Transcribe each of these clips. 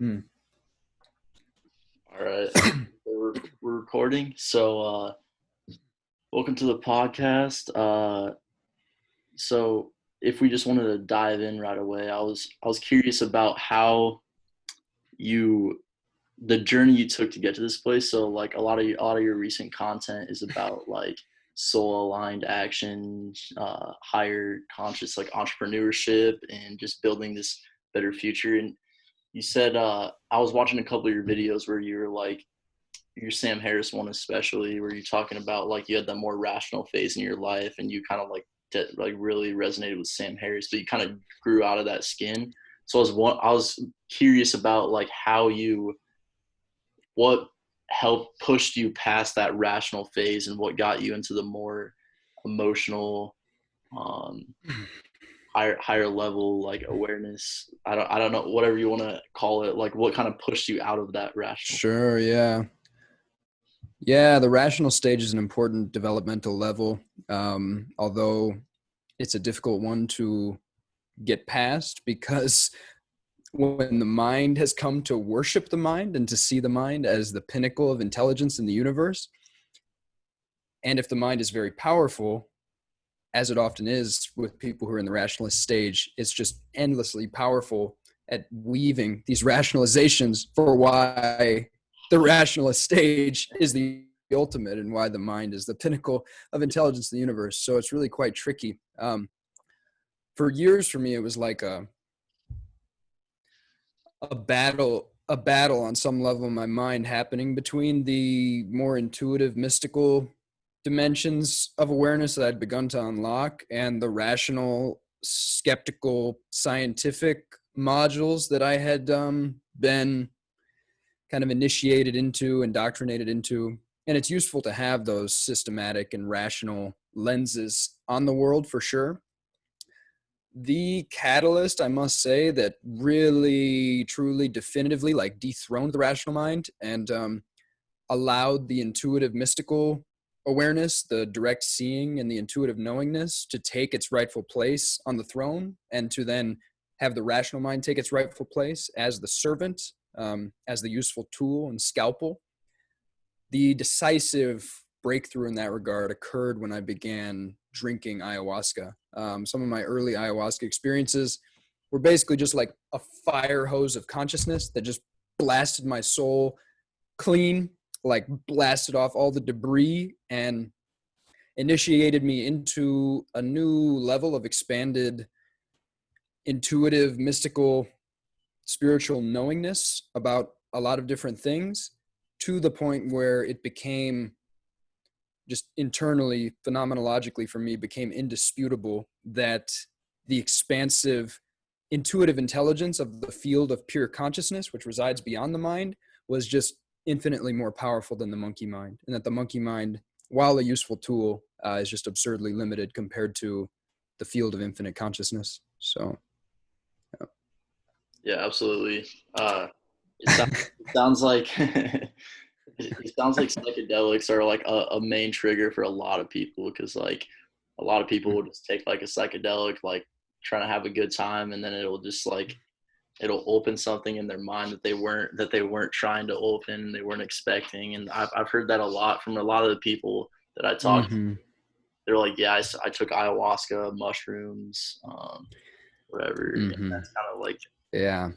All right. We're recording. So, welcome to the podcast. So if we just wanted to dive in right away, I was curious about how the journey you took to get to this place. So like a lot of your recent content is about like soul aligned action, higher conscious like entrepreneurship and just building this better future. And you said I was watching a couple of your videos where you were like your Sam Harris one especially, where you're talking about like you had that more rational phase in your life and you kind of like really resonated with Sam Harris, but you kind of grew out of that skin. So I was curious about like what helped pushed you past that rational phase and what got you into the more emotional, um, higher level like awareness. I don't know, whatever you want to call it, like what kind of pushed you out of that rational. Sure. Yeah. Yeah. The rational stage is an important developmental level. Although it's a difficult one to get past, because when the mind has come to worship the mind and to see the mind as the pinnacle of intelligence in the universe, and if the mind is very powerful, as it often is with people who are in the rationalist stage, it's just endlessly powerful at weaving these rationalizations for why the rationalist stage is the ultimate and why the mind is the pinnacle of intelligence in the universe. So it's really quite tricky. For years for me, it was like a battle on some level in my mind happening between the more intuitive, mystical dimensions of awareness that I'd begun to unlock and the rational, skeptical, scientific modules that I had been kind of initiated into, indoctrinated into. And it's useful to have those systematic and rational lenses on the world for sure. The catalyst, I must say, that really, truly, definitively like dethroned the rational mind and allowed the intuitive, mystical awareness, the direct seeing and the intuitive knowingness to take its rightful place on the throne, and to then have the rational mind take its rightful place as the servant, as the useful tool and scalpel. The decisive breakthrough in that regard occurred when I began drinking ayahuasca. Some of my early ayahuasca experiences were basically just like a fire hose of consciousness that just blasted my soul clean, like blasted off all the debris and initiated me into a new level of expanded, intuitive, mystical, spiritual knowingness about a lot of different things, to the point where it became just internally, phenomenologically for me, became indisputable that the expansive, intuitive intelligence of the field of pure consciousness, which resides beyond the mind, was just infinitely more powerful than the monkey mind. And that the monkey mind, while a useful tool, is just absurdly limited compared to the field of infinite consciousness. So, yeah, yeah, absolutely. It sounds like it sounds like psychedelics are like a main trigger for a lot of people, because like a lot of people will just take like a psychedelic, like trying to have a good time, and then it'll just like it'll open something in their mind that they weren't trying to open, they weren't expecting. And I've heard that a lot from a lot of the people that I talk to. They're like, yeah, I took ayahuasca, mushrooms, whatever. And that's kind of like, yeah.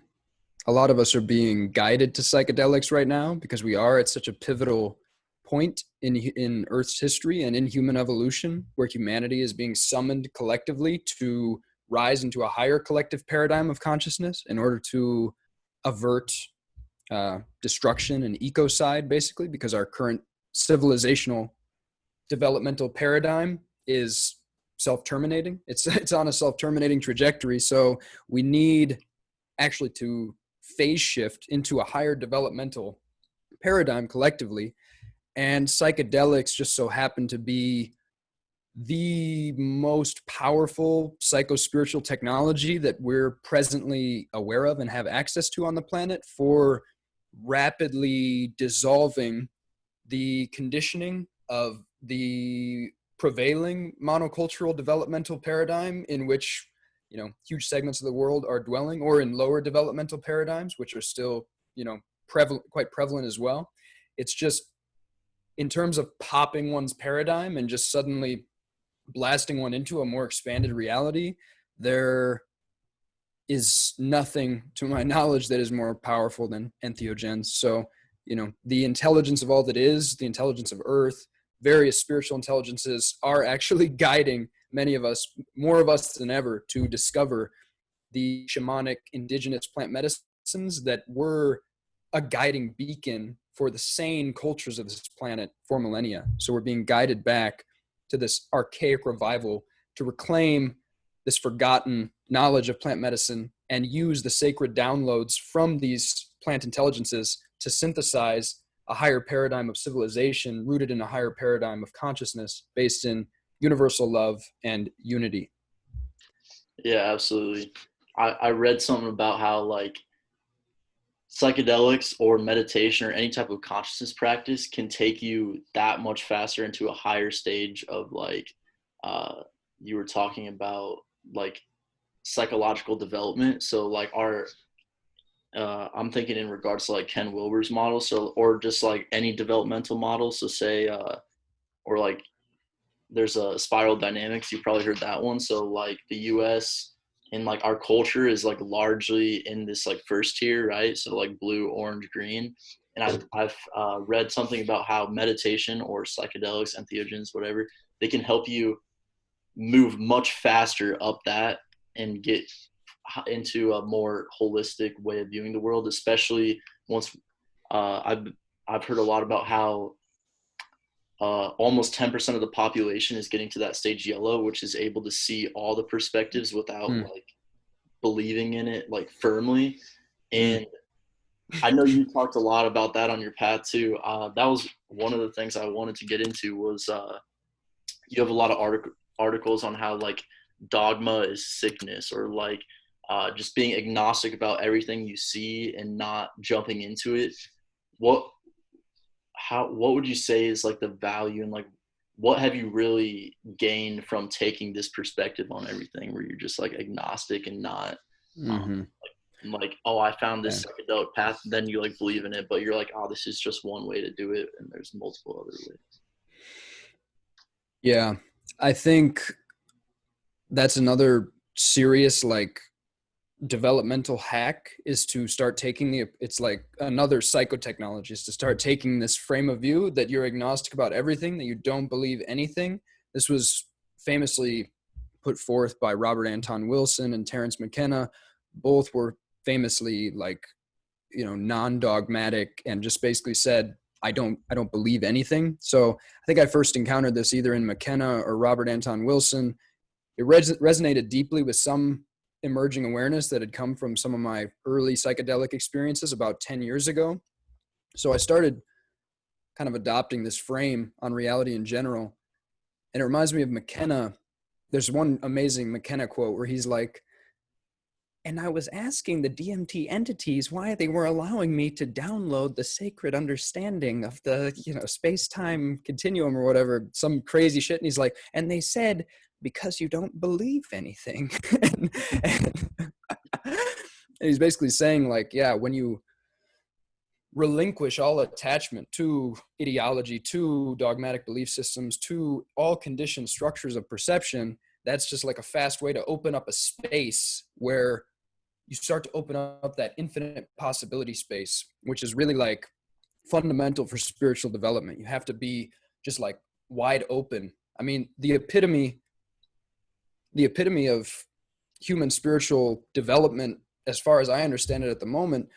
A lot of us are being guided to psychedelics right now because we are at such a pivotal point in Earth's history and in human evolution, where humanity is being summoned collectively to rise into a higher collective paradigm of consciousness in order to avert destruction and ecocide, basically, because our current civilizational developmental paradigm is self-terminating. It's on a self-terminating trajectory. So we need actually to phase shift into a higher developmental paradigm collectively. And psychedelics just so happen to be the most powerful psycho-spiritual technology that we're presently aware of and have access to on the planet for rapidly dissolving the conditioning of the prevailing monocultural developmental paradigm, in which huge segments of the world are dwelling, or in lower developmental paradigms, which are still, quite prevalent as well. It's just in terms of popping one's paradigm and just suddenly blasting one into a more expanded reality, there is nothing to my knowledge that is more powerful than entheogens. So, the intelligence of all that is, the intelligence of Earth, various spiritual intelligences are actually guiding many of us, more of us than ever, to discover the shamanic indigenous plant medicines that were a guiding beacon for the sane cultures of this planet for millennia. So we're being guided back to this archaic revival to reclaim this forgotten knowledge of plant medicine and use the sacred downloads from these plant intelligences to synthesize a higher paradigm of civilization rooted in a higher paradigm of consciousness based in universal love and unity. Yeah, absolutely. I read something about how like psychedelics or meditation or any type of consciousness practice can take you that much faster into a higher stage of like you were talking about like psychological development. So like I'm thinking in regards to like Ken Wilber's model, so or just like any developmental model. So say or like there's a spiral dynamics, you probably heard that one. So like the US and like our culture is like largely in this like first tier, right? So like blue, orange, green. And I've read something about how meditation or psychedelics, entheogens, whatever, they can help you move much faster up that and get into a more holistic way of viewing the world, especially once I've heard a lot about how almost 10% of the population is getting to that stage yellow, which is able to see all the perspectives without like believing in it like firmly. And I know you talked a lot about that on your path too. That was one of the things I wanted to get into was you have a lot of articles on how like dogma is sickness, or like just being agnostic about everything you see and not jumping into it. What would you say is like the value, and like what have you really gained from taking this perspective on everything where you're just like agnostic and not like, oh, I found this psychedelic path, then you like believe in it, but you're like, oh, this is just one way to do it and there's multiple other ways. Yeah, I think that's another serious like developmental hack, is to start taking it's like another psychotechnology, is to start taking this frame of view that you're agnostic about everything, that you don't believe anything. This was famously put forth by Robert Anton Wilson and Terence McKenna. Both were famously like, non-dogmatic, and just basically said, I don't believe anything. So I think I first encountered this either in McKenna or Robert Anton Wilson. It resonated deeply with some emerging awareness that had come from some of my early psychedelic experiences about 10 years ago. So I started kind of adopting this frame on reality in general. And it reminds me of McKenna. There's one amazing McKenna quote where he's like, and I was asking the DMT entities why they were allowing me to download the sacred understanding of the, space-time continuum or whatever, some crazy shit. And he's like, and they said, because you don't believe anything. and he's basically saying like, yeah, when you relinquish all attachment to ideology, to dogmatic belief systems, to all conditioned structures of perception, that's just like a fast way to open up a space where you start to open up that infinite possibility space, which is really like fundamental for spiritual development. You have to be just like wide open. I mean, the epitome of human spiritual development, as far as I understand it at the moment,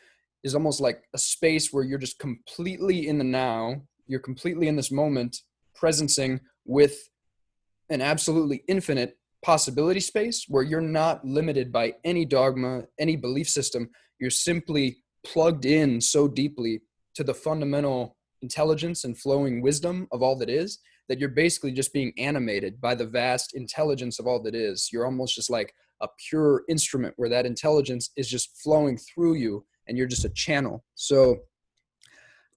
is almost like a space where you're just completely in the now. You're completely in this moment, presencing with an absolutely infinite possibility space where you're not limited by any dogma, any belief system. You're simply plugged in so deeply to the fundamental intelligence and flowing wisdom of all that is, that you're basically just being animated by the vast intelligence of all that is. You're almost just like a pure instrument where that intelligence is just flowing through you and you're just a channel. So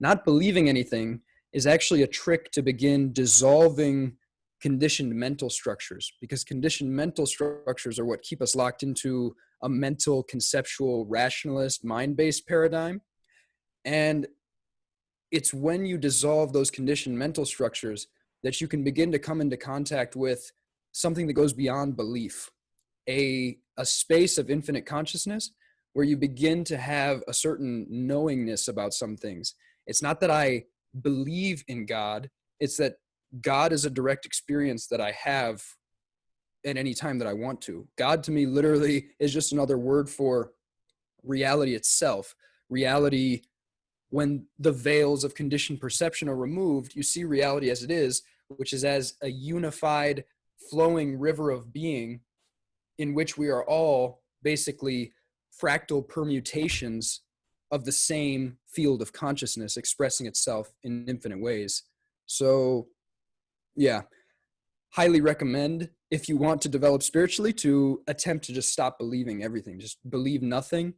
not believing anything is actually a trick to begin dissolving conditioned mental structures, because conditioned mental structures are what keep us locked into a mental, conceptual, rationalist, mind-based paradigm. And it's when you dissolve those conditioned mental structures that you can begin to come into contact with something that goes beyond belief, a space of infinite consciousness where you begin to have a certain knowingness about some things. It's not that I believe in God, it's that God is a direct experience that I have at any time that I want to. God to me literally is just another word for reality itself. Reality, when the veils of conditioned perception are removed, you see reality as it is, which is as a unified, flowing river of being in which we are all basically fractal permutations of the same field of consciousness expressing itself in infinite ways. So, yeah, highly recommend, if you want to develop spiritually, to attempt to just stop believing everything. Just believe nothing.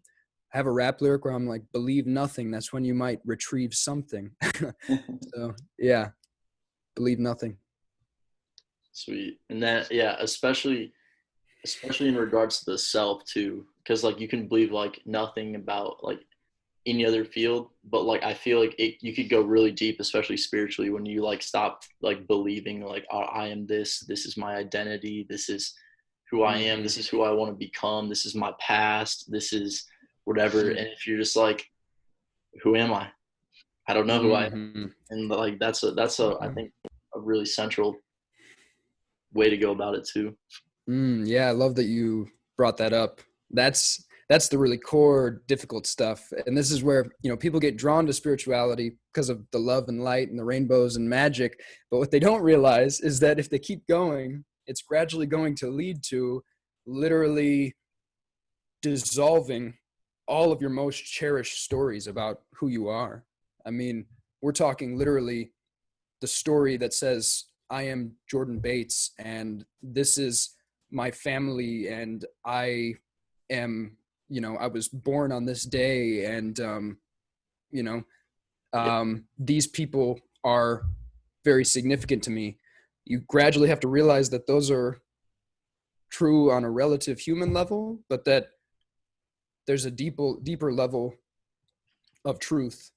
I have a rap lyric where I'm like, believe nothing. That's when you might retrieve something. So, yeah, believe nothing. Sweet. And that, yeah, especially in regards to the self too, because like you can believe like nothing about like any other field, but like I feel like you could go really deep, especially spiritually, when you like stop like believing like, oh, I am this is my identity, this is who I am, this is who I want to become, this is my past, this is whatever. And if you're just like, who am I don't know who I am. And like that's a I think a really central way to go about it too. Yeah, I love that you brought that up. That's the really core difficult stuff. And this is where, people get drawn to spirituality because of the love and light and the rainbows and magic. But what they don't realize is that if they keep going, it's gradually going to lead to literally dissolving all of your most cherished stories about who you are. I mean, we're talking literally the story that says, I am Jordan Bates and this is my family and I am, I was born on this day and, these people are very significant to me. You gradually have to realize that those are true on a relative human level, but that there's a deeper level of truth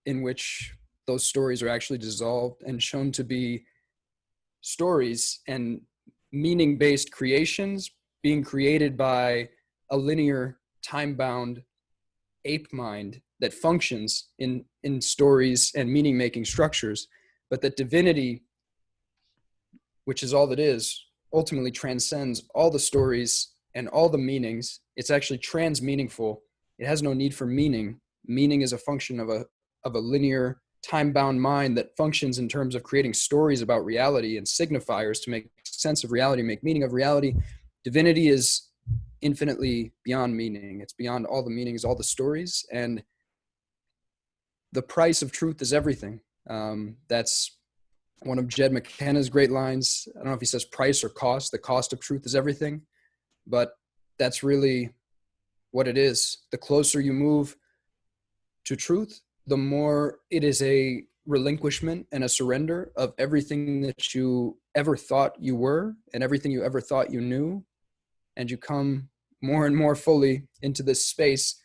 in which those stories are actually dissolved and shown to be stories and meaning-based creations being created by a linear, time-bound ape mind that functions in stories and meaning-making structures, but that divinity, which is all that is, ultimately transcends all the stories and all the meanings. It's actually trans-meaningful. It has no need for meaning. Meaning is a function of a linear, time-bound mind that functions in terms of creating stories about reality and signifiers to make sense of reality, make meaning of reality. Divinity is infinitely beyond meaning. It's beyond all the meanings, all the stories, and the price of truth is everything. That's one of Jed McKenna's great lines. I don't know if he says price or cost. The cost of truth is everything, but that's really what it is. The closer you move to truth, the more it is a relinquishment and a surrender of everything that you ever thought you were and everything you ever thought you knew. And you come more and more fully into this space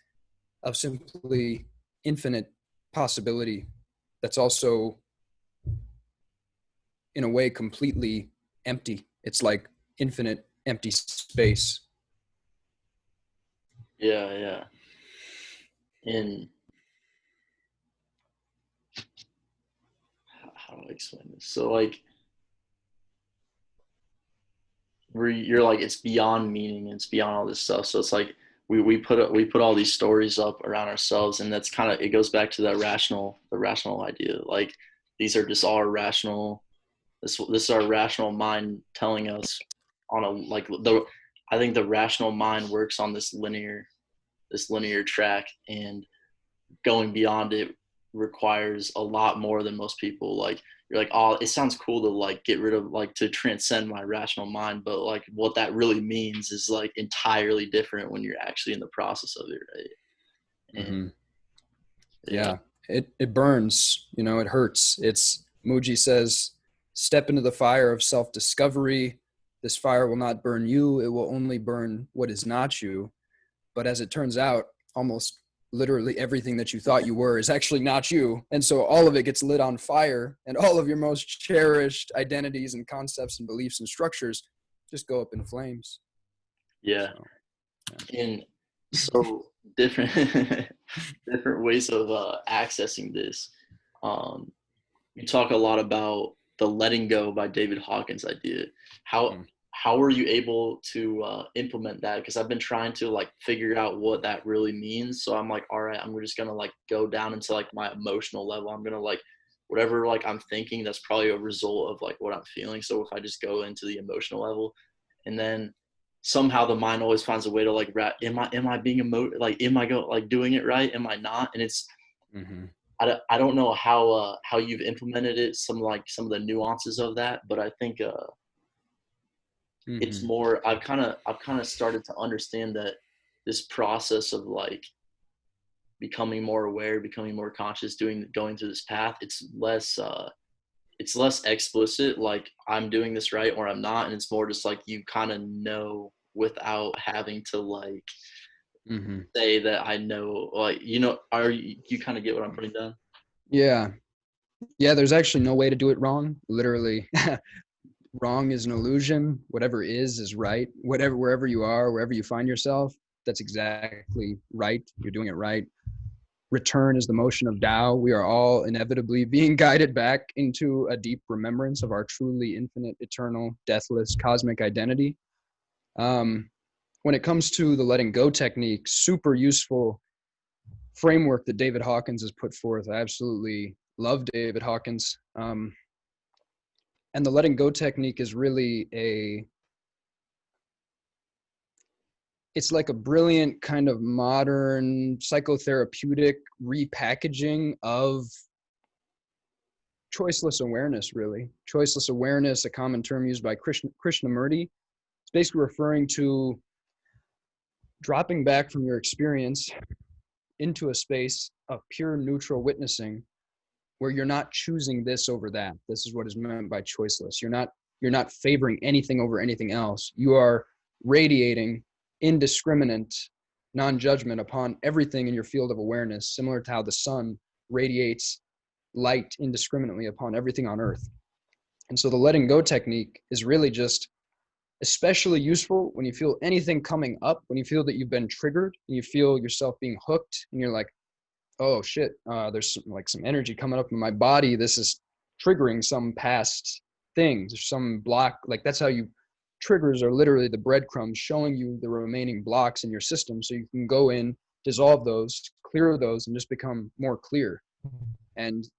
of simply infinite possibility that's also, in a way, completely empty. It's like infinite empty space. Yeah. In how do I explain this? So like where you're like it's beyond meaning and it's beyond all this stuff. So it's like we put all these stories up around ourselves, and that's kind of, it goes back to that the rational idea. Like these are just all rational. This is our rational mind telling us on a like the I think the rational mind works on this linear track, and going beyond it requires a lot more than most people. Like you're like, oh, it sounds cool to like get rid of, like, to transcend my rational mind, but like what that really means is like entirely different when you're actually in the process of it, right? And Yeah, it burns, it hurts. It's, Muji says, step into the fire of self-discovery. This fire will not burn you. It will only burn what is not you. But as it turns out, almost literally everything that you thought you were is actually not you. And so all of it gets lit on fire, and all of your most cherished identities and concepts and beliefs and structures just go up in flames. Yeah. So, yeah. And so different different ways of accessing this. You talk a lot about the letting go by David Hawkins idea. How were you able to implement that? Because I've been trying to like figure out what that really means. So I'm like, all right, I'm just gonna like go down into like my emotional level. I'm gonna like whatever like I'm thinking, that's probably a result of like what I'm feeling. So if I just go into the emotional level, and then somehow the mind always finds a way to like am I being am I doing it right? Am I not? And it's I don't know how you've implemented it, some of the nuances of that, but I think it's more I've kind of started to understand that this process of like becoming more aware, becoming more conscious, going through this path, it's less explicit, like I'm doing this right or I'm not, and it's more just like you kind of know without having to like say that I know, like, you know, you kind of get what I'm putting down? Yeah, there's actually no way to do it wrong, literally. Wrong is an illusion. Whatever is right. Wherever you are, wherever you find yourself, that's exactly right. You're doing it right. Return is the motion of Tao. We are all inevitably being guided back into a deep remembrance of our truly infinite, eternal, deathless, cosmic identity. When it comes to the letting go technique, super useful framework that David Hawkins has put forth. I absolutely love David Hawkins. And the letting go technique is really it's like a brilliant kind of modern psychotherapeutic repackaging of choiceless awareness, really. Choiceless awareness, a common term used by Krishnamurti. It's basically referring to dropping back from your experience into a space of pure neutral witnessing where you're not choosing this over that. This is what is meant by choiceless. You're not favoring anything over anything else. You are radiating indiscriminate non-judgment upon everything in your field of awareness, similar to how the sun radiates light indiscriminately upon everything on earth. And so the letting go technique is really just especially useful when you feel anything coming up, when you feel that you've been triggered and you feel yourself being hooked and you're like, oh shit, there's some energy coming up in my body. This is triggering some past things. There's some block. Like that's how triggers are literally the breadcrumbs showing you the remaining blocks in your system. So you can go in, dissolve those, clear those, and just become more clear. And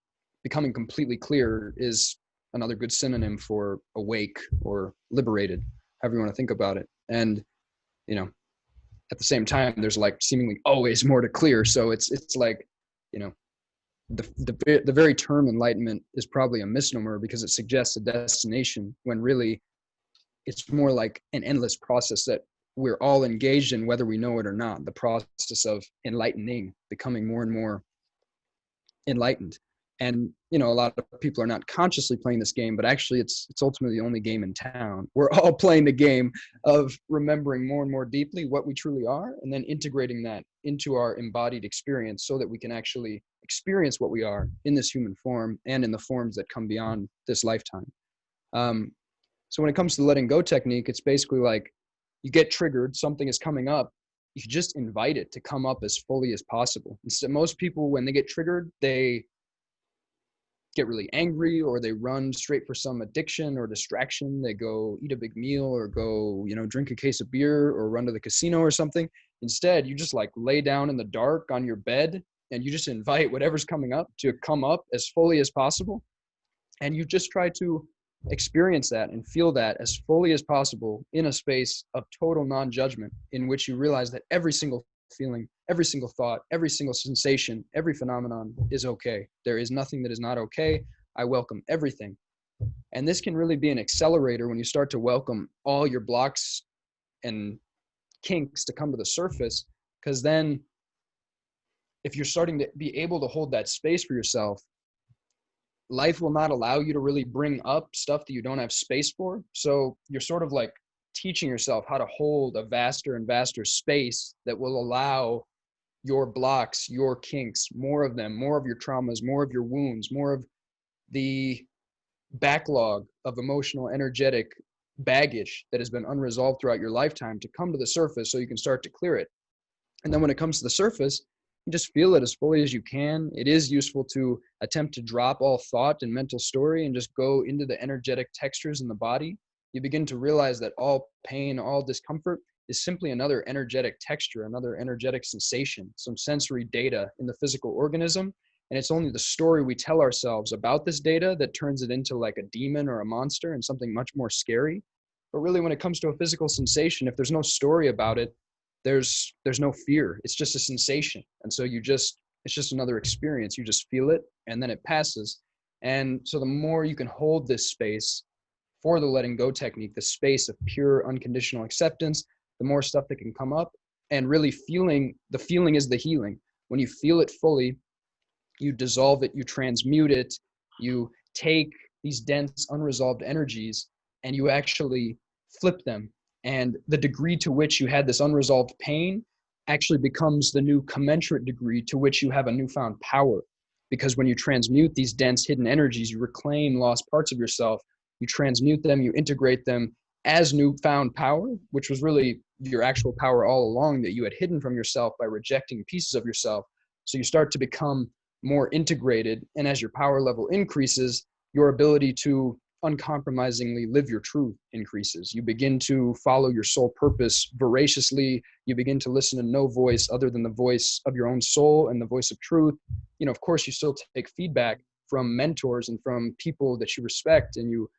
becoming completely clear is another good synonym for awake or liberated, however you want to think about it. And, you know, at the same time, there's like seemingly always more to clear. So it's like, you know, the very term enlightenment is probably a misnomer because it suggests a destination when really it's more like an endless process that we're all engaged in, whether we know it or not. The process of enlightening, becoming more and more enlightened. And, you know, a lot of people are not consciously playing this game, but actually it's ultimately the only game in town. We're all playing the game of remembering more and more deeply what we truly are, and then integrating that into our embodied experience so that we can actually experience what we are in this human form and in the forms that come beyond this lifetime. So when it comes to the letting go technique, it's basically like you get triggered, something is coming up, you just invite it to come up as fully as possible. And so most people, when they get triggered, they get really angry or they run straight for some addiction or distraction. They go eat a big meal or go, you know, drink a case of beer or run to the casino or something. Instead, you just like lay down in the dark on your bed and you just invite whatever's coming up to come up as fully as possible. And you just try to experience that and feel that as fully as possible in a space of total non-judgment, in which you realize that every single feeling, every single thought, every single sensation, every phenomenon is okay. There is nothing that is not okay. I welcome everything. And this can really be an accelerator when you start to welcome all your blocks and kinks to come to the surface, because then if you're starting to be able to hold that space for yourself, life will not allow you to really bring up stuff that you don't have space for. So you're sort of like teaching yourself how to hold a vaster and vaster space that will allow your blocks, your kinks, more of them, more of your traumas, more of your wounds, more of the backlog of emotional, energetic baggage that has been unresolved throughout your lifetime to come to the surface so you can start to clear it. And then when it comes to the surface, you just feel it as fully as you can. It is useful to attempt to drop all thought and mental story and just go into the energetic textures in the body. You begin to realize that all pain, all discomfort is simply another energetic texture, another energetic sensation, some sensory data in the physical organism. And it's only the story we tell ourselves about this data that turns it into like a demon or a monster and something much more scary. But really, when it comes to a physical sensation, if there's no story about it, there's no fear. It's just a sensation. And so it's just another experience. You just feel it and then it passes. And so the more you can hold this space for the letting go technique, the space of pure unconditional acceptance, the more stuff that can come up. And really the feeling is the healing. When you feel it fully, you dissolve it, you transmute it, you take these dense, unresolved energies and you actually flip them. And the degree to which you had this unresolved pain actually becomes the new commensurate degree to which you have a newfound power. Because when you transmute these dense, hidden energies, you reclaim lost parts of yourself, you transmute them, you integrate them as newfound power, which was really your actual power all along that you had hidden from yourself by rejecting pieces of yourself. So you start to become more integrated. And as your power level increases, your ability to uncompromisingly live your truth increases. You begin to follow your soul purpose voraciously. You begin to listen to no voice other than the voice of your own soul and the voice of truth. You know, of course, you still take feedback from mentors and from people that you respect, and you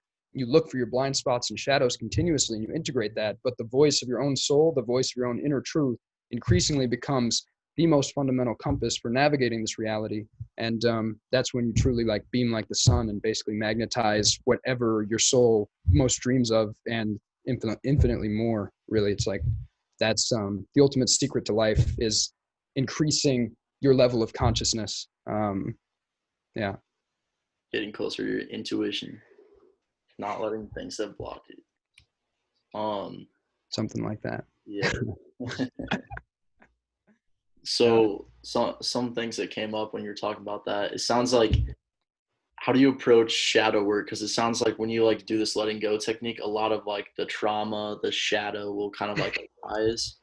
look for your blind spots and shadows continuously, and you integrate that. But the voice of your own soul, the voice of your own inner truth, increasingly becomes the most fundamental compass for navigating this reality. And that's when you truly like beam like the sun and basically magnetize whatever your soul most dreams of and infinitely more. Really, it's like that's the ultimate secret to life is increasing your level of consciousness. Yeah. Getting closer to your intuition, not letting things that block it. Something like that. Yeah. Yeah. So some things that came up when you're talking about that, it sounds like, how do you approach shadow work? Because it sounds like when you like do this letting go technique, a lot of like the trauma, the shadow will kind of like arise.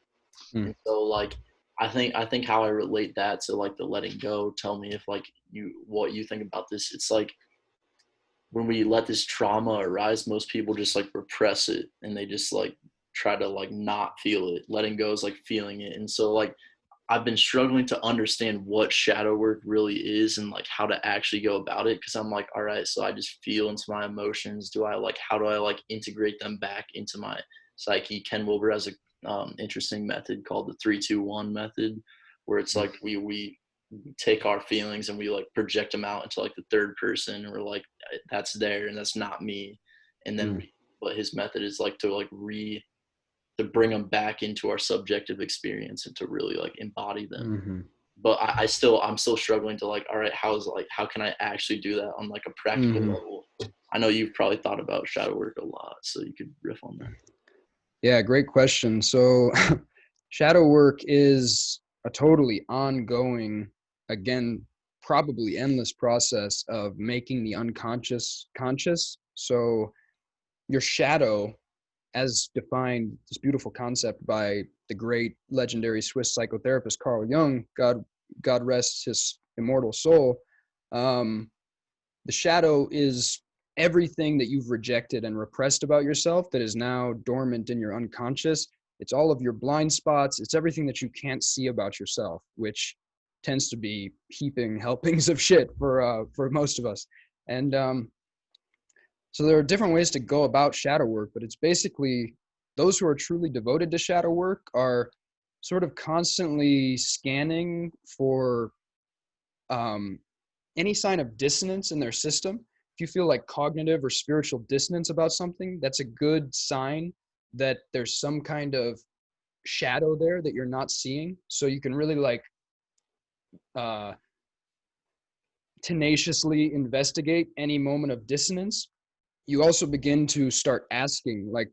Mm. And so like I think how I relate that to like the letting go, tell me if like what you think about this. It's like when we let this trauma arise, most people just like repress it and they just like try to like not feel it. Letting go is like feeling it. And so like I've been struggling to understand what shadow work really is and like how to actually go about it. Cause I'm like, all right, so I just feel into my emotions. How do I like integrate them back into my psyche? Ken Wilber has a interesting method called the 3-2-1 method, where it's like we take our feelings and we like project them out into like the third person, and we're like, that's there and that's not me. And then but his method is like to bring them back into our subjective experience and to really like embody them. Mm-hmm. But I'm still struggling to like, all right, how can I actually do that on like a practical level? I know you've probably thought about shadow work a lot, so you could riff on that. Yeah, great question. So shadow work is a totally ongoing, again, probably endless process of making the unconscious conscious. So your shadow, as defined, this beautiful concept by the great legendary Swiss psychotherapist Carl Jung, God rest his immortal soul. The shadow is everything that you've rejected and repressed about yourself that is now dormant in your unconscious. It's all of your blind spots. It's everything that you can't see about yourself, which tends to be heaping helpings of shit for most of us. And so there are different ways to go about shadow work, but it's basically those who are truly devoted to shadow work are sort of constantly scanning for any sign of dissonance in their system. If you feel like cognitive or spiritual dissonance about something, that's a good sign that there's some kind of shadow there that you're not seeing. So you can really like tenaciously investigate any moment of dissonance, you also begin to start asking like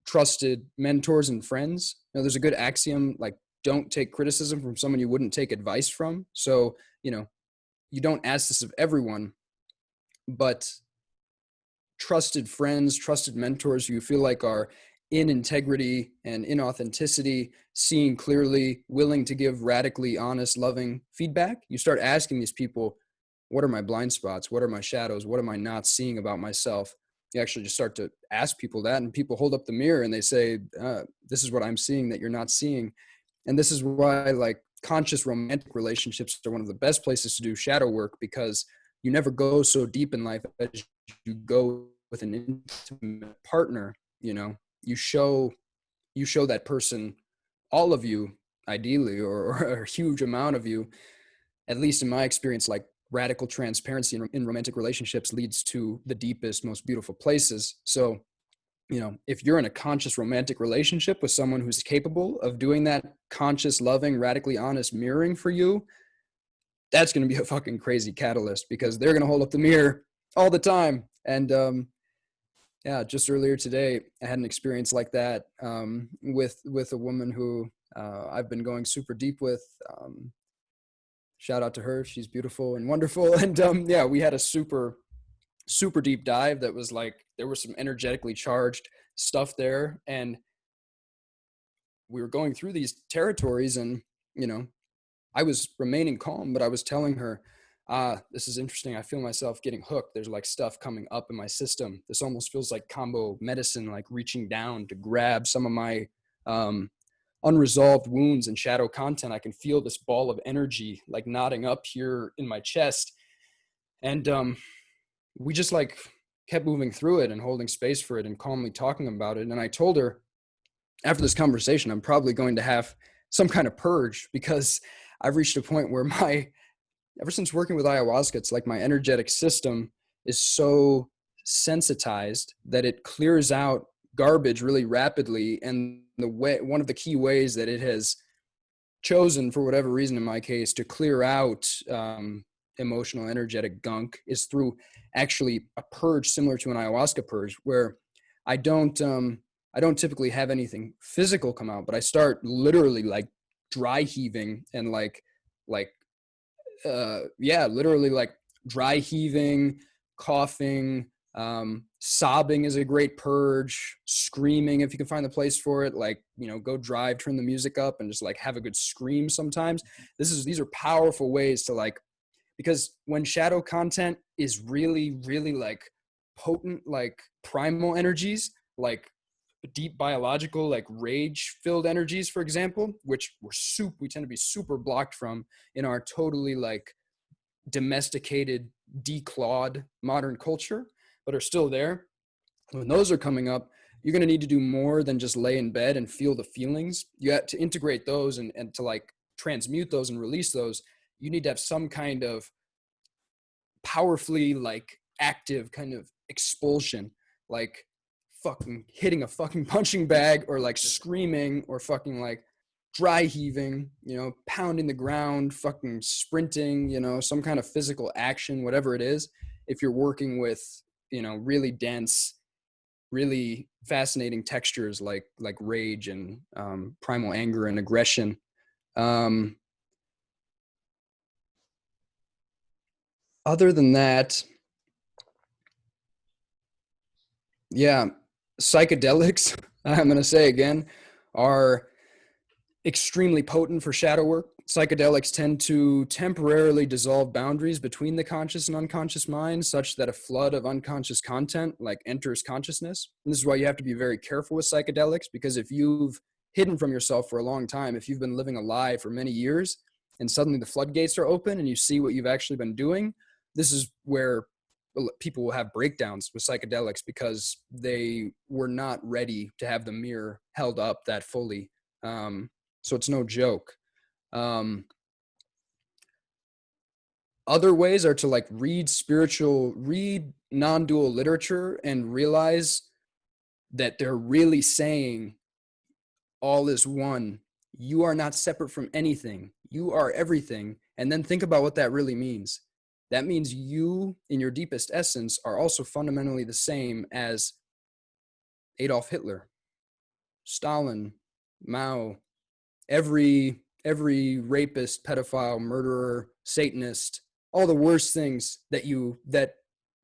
trusted mentors and friends. There's a good axiom, like, don't take criticism from someone you wouldn't take advice from. So, you don't ask this of everyone, but trusted friends, trusted mentors who you feel like are in integrity and in authenticity, seeing clearly, willing to give radically honest, loving feedback. You start asking these people, what are my blind spots? What are my shadows? What am I not seeing about myself? You actually just start to ask people that, and people hold up the mirror and they say, this is what I'm seeing that you're not seeing. And this is why like conscious romantic relationships are one of the best places to do shadow work, because you never go so deep in life as you go with an intimate partner. You show that person all of you, ideally, or a huge amount of you. At least in my experience, like radical transparency in romantic relationships leads to the deepest, most beautiful places. So, if you're in a conscious romantic relationship with someone who's capable of doing that conscious, loving, radically honest mirroring for you, that's going to be a fucking crazy catalyst, because they're going to hold up the mirror all the time. And yeah, just earlier today, I had an experience like that with a woman who I've been going super deep with. Shout out to her. She's beautiful and wonderful. And yeah, we had a super deep dive that was like, there was some energetically charged stuff there. And we were going through these territories, and, I was remaining calm, but I was telling her, this is interesting. I feel myself getting hooked. There's like stuff coming up in my system. This almost feels like combo medicine, like reaching down to grab some of my unresolved wounds and shadow content. I can feel this ball of energy like knotting up here in my chest. And we just like kept moving through it and holding space for it and calmly talking about it. And I told her, after this conversation, I'm probably going to have some kind of purge, because I've reached a point where ever since working with ayahuasca, it's like my energetic system is so sensitized that it clears out garbage really rapidly. And one of the key ways that it has chosen, for whatever reason in my case, to clear out emotional, energetic gunk is through actually a purge similar to an ayahuasca purge, where I don't typically have anything physical come out, but I start literally like dry heaving and literally like dry heaving, coughing, sobbing is a great purge, screaming if you can find the place for it, like, go drive, turn the music up and just like have a good scream sometimes. These are powerful ways to like, because when shadow content is really, really like potent, like primal energies, like deep biological, like rage filled energies, for example, which we tend to be super blocked from in our totally like domesticated, declawed modern culture, but are still there. When those are coming up, you're going to need to do more than just lay in bed and feel the feelings. You have to integrate those and to like transmute those and release those. You need to have some kind of powerfully like active kind of expulsion, like fucking hitting a fucking punching bag, or like screaming, or fucking like dry heaving, pounding the ground, fucking sprinting, some kind of physical action, whatever it is. If you're working with, really dense, really fascinating textures like rage and primal anger and aggression. Other than that, yeah, psychedelics, I'm going to say again, are extremely potent for shadow work. Psychedelics tend to temporarily dissolve boundaries between the conscious and unconscious mind, such that a flood of unconscious content like enters consciousness. And this is why you have to be very careful with psychedelics, because if you've hidden from yourself for a long time, if you've been living a lie for many years, and suddenly the floodgates are open and you see what you've actually been doing, this is where people will have breakdowns with psychedelics, because they were not ready to have the mirror held up that fully. So it's no joke. Other ways are to like read non-dual literature and realize that they're really saying all is one. You are not separate from anything. You are everything. And then think about what that really means. that means you in your deepest essence are also fundamentally the same as Adolf Hitler, Stalin, Mao, every rapist, pedophile, murderer, Satanist, all the worst things that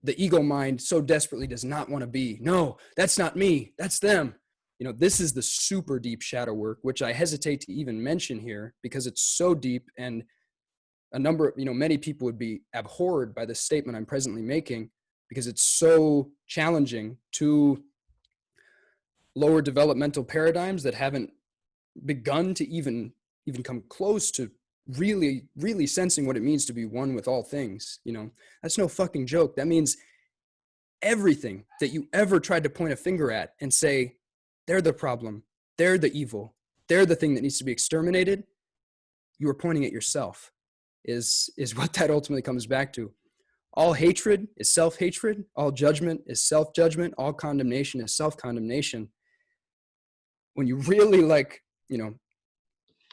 the ego mind so desperately does not want to be. No, that's not me. That's them. This is the super deep shadow work, which I hesitate to even mention here because it's so deep, and many people would be abhorred by the statement I'm presently making because it's so challenging to lower developmental paradigms that haven't begun to even come close to really sensing what it means to be one with all things. That's no fucking joke. That means everything that you ever tried to point a finger at and say they're the problem, they're the evil, they're the thing that needs to be exterminated, you are pointing at yourself, is what that ultimately comes back to. All hatred is self-hatred, all judgment is self-judgment, all condemnation is self-condemnation. When you really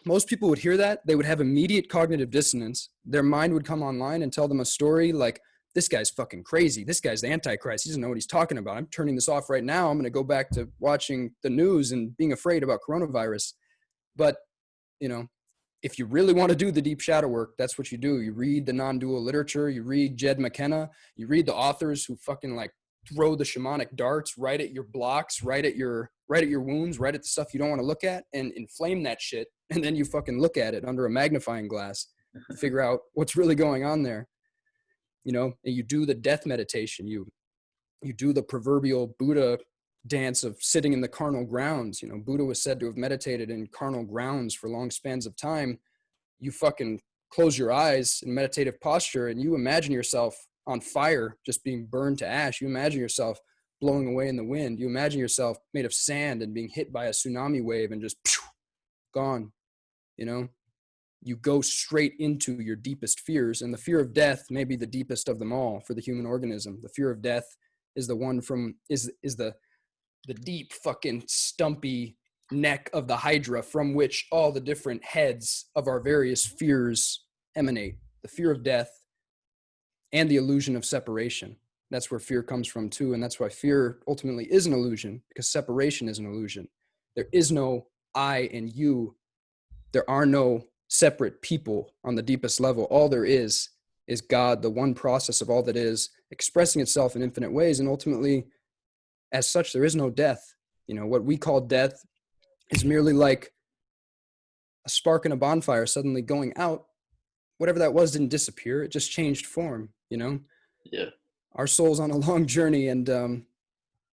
most people would hear that, they would have immediate cognitive dissonance. Their mind would come online and tell them a story like, this guy's fucking crazy. This guy's the Antichrist. He doesn't know what he's talking about. I'm turning this off right now. I'm going to go back to watching the news and being afraid about coronavirus. But, if you really want to do the deep shadow work, that's what you do. You read the non-dual literature. You read Jed McKenna. You read the authors who fucking throw the shamanic darts right at your blocks, right at your wounds, right at the stuff you don't want to look at, and inflame that shit. And then you fucking look at it under a magnifying glass to figure out what's really going on there. And you do the death meditation. You do the proverbial Buddha dance of sitting in the carnal grounds. Buddha was said to have meditated in carnal grounds for long spans of time. You fucking close your eyes in meditative posture and you imagine yourself on fire, just being burned to ash. You imagine yourself blowing away in the wind. You imagine yourself made of sand and being hit by a tsunami wave and just gone. You go straight into your deepest fears, and the fear of death may be the deepest of them all for the human organism. The fear of death is the one is the deep fucking stumpy neck of the hydra from which all the different heads of our various fears emanate. The fear of death and the illusion of separation. That's where fear comes from too, and that's why fear ultimately is an illusion, because separation is an illusion. There is no I and you. There are no separate people on the deepest level. All there is God, the one process of all that is, expressing itself in infinite ways, and ultimately, as such, there is no death. What we call death is merely like a spark in a bonfire suddenly going out. Whatever that was didn't disappear. It just changed form, Yeah. Our soul's on a long journey, and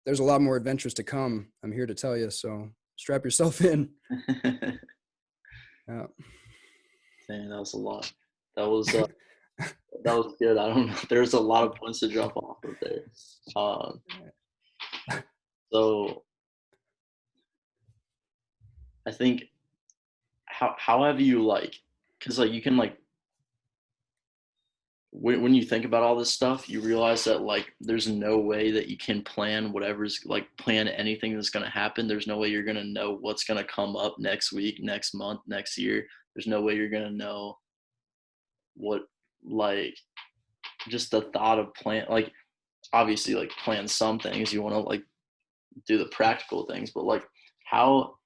there's a lot more adventures to come. I'm here to tell you, so strap yourself in. Yeah. Dang, that was a lot. That was good. I don't know. There's a lot of points to jump off of there. So I think how have you because you can when you think about all this stuff, you realize that there's no way that you can plan plan anything that's going to happen. There's no way you're going to know what's going to come up next week, next month, next year. There's no way you're going to know what just the thought of obviously plan some things. You want to do the practical things, but how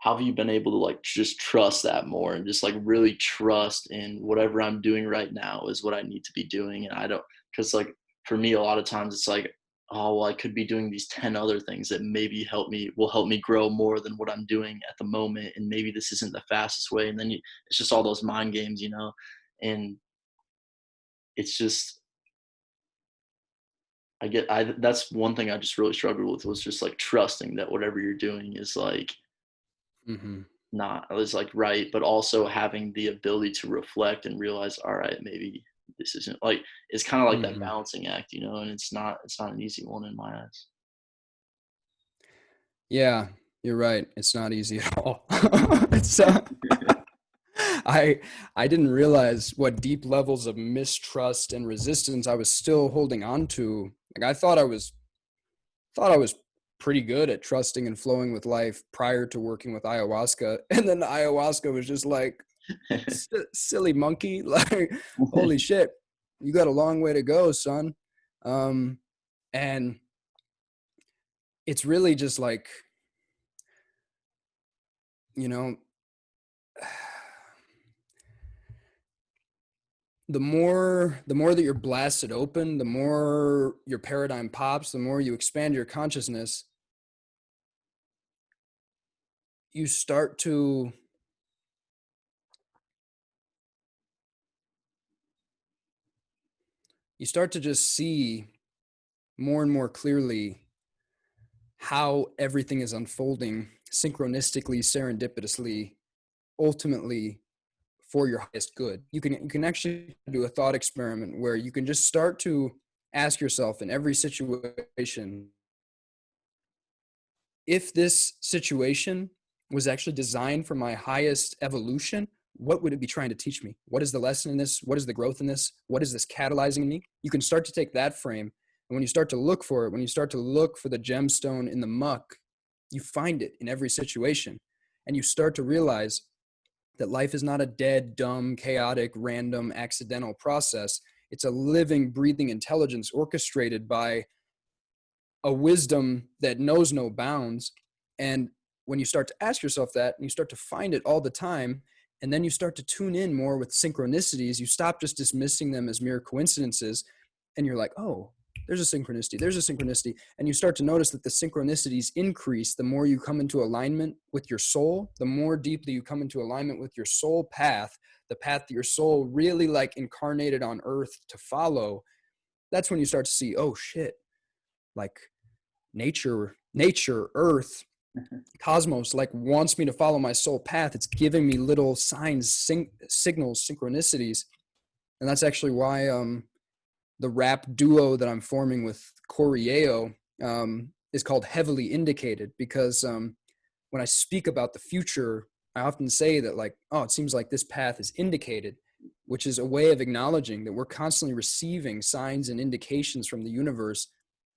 have you been able to just trust that more and just really trust in whatever I'm doing right now is what I need to be doing? And I don't, because for me, a lot of times it's oh, well, I could be doing these 10 other things that maybe will help me grow more than what I'm doing at the moment. And maybe this isn't the fastest way. And then it's just all those mind games, and it's just, that's one thing I just really struggled with, was just trusting that whatever you're doing is Mm-hmm. not is right, but also having the ability to reflect and realize, all right, maybe this isn't it's kind of that balancing act, and it's not an easy one in my eyes. Yeah, you're right. It's not easy at all. It's I didn't realize what deep levels of mistrust and resistance I was still holding on to. I thought I was pretty good at trusting and flowing with life prior to working with ayahuasca, and then the ayahuasca was just silly monkey, holy shit. You got a long way to go, son. And it's really just like, you know, the more that you're blasted open, the more your paradigm pops, the more you expand your consciousness, you start to just see more and more clearly how everything is unfolding synchronistically, serendipitously, ultimately for your highest good. You can actually do a thought experiment where you can just start to ask yourself in every situation, if this situation was actually designed for my highest evolution, what would it be trying to teach me? What is the lesson in this? What is the growth in this? What is this catalyzing in me? You can start to take that frame. And when you start to look for it, when you start to look for the gemstone in the muck, you find it in every situation. And you start to realize that life is not a dead, dumb, chaotic, random, accidental process. It's a living, breathing intelligence orchestrated by a wisdom that knows no bounds. And when you start to ask yourself that, and you start to find it all the time, and then you start to tune in more with synchronicities, you stop just dismissing them as mere coincidences, and you're like, oh, there's a synchronicity. And you start to notice that the synchronicities increase the more you come into alignment with your soul, the more deeply you come into alignment with your soul path, the path that your soul really like incarnated on earth to follow. That's when you start to see, oh shit, like nature, earth, cosmos, like wants me to follow my soul path. It's giving me little signs, signals, synchronicities. And that's actually why the rap duo that I'm forming with Corieo is called Heavily Indicated, because when I speak about the future, I often say that like, oh, it seems like this path is indicated, which is a way of acknowledging that we're constantly receiving signs and indications from the universe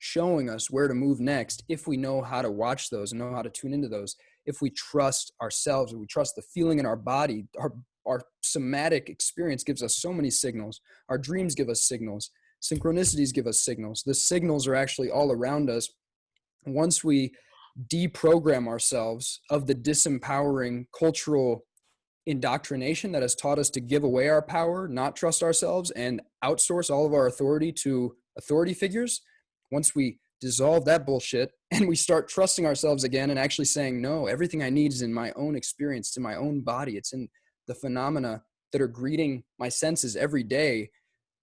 showing us where to move next, if we know how to watch those and know how to tune into those, if we trust ourselves, and we trust the feeling in our body. Our somatic experience gives us so many signals. Our dreams give us signals. Synchronicities give us signals. The signals are actually all around us. Once we deprogram ourselves of the disempowering cultural indoctrination that has taught us to give away our power, not trust ourselves, and outsource all of our authority to authority figures, once we dissolve that bullshit and we start trusting ourselves again and actually saying, no, everything I need is in my own experience, it's in my own body, it's in the phenomena that are greeting my senses every day,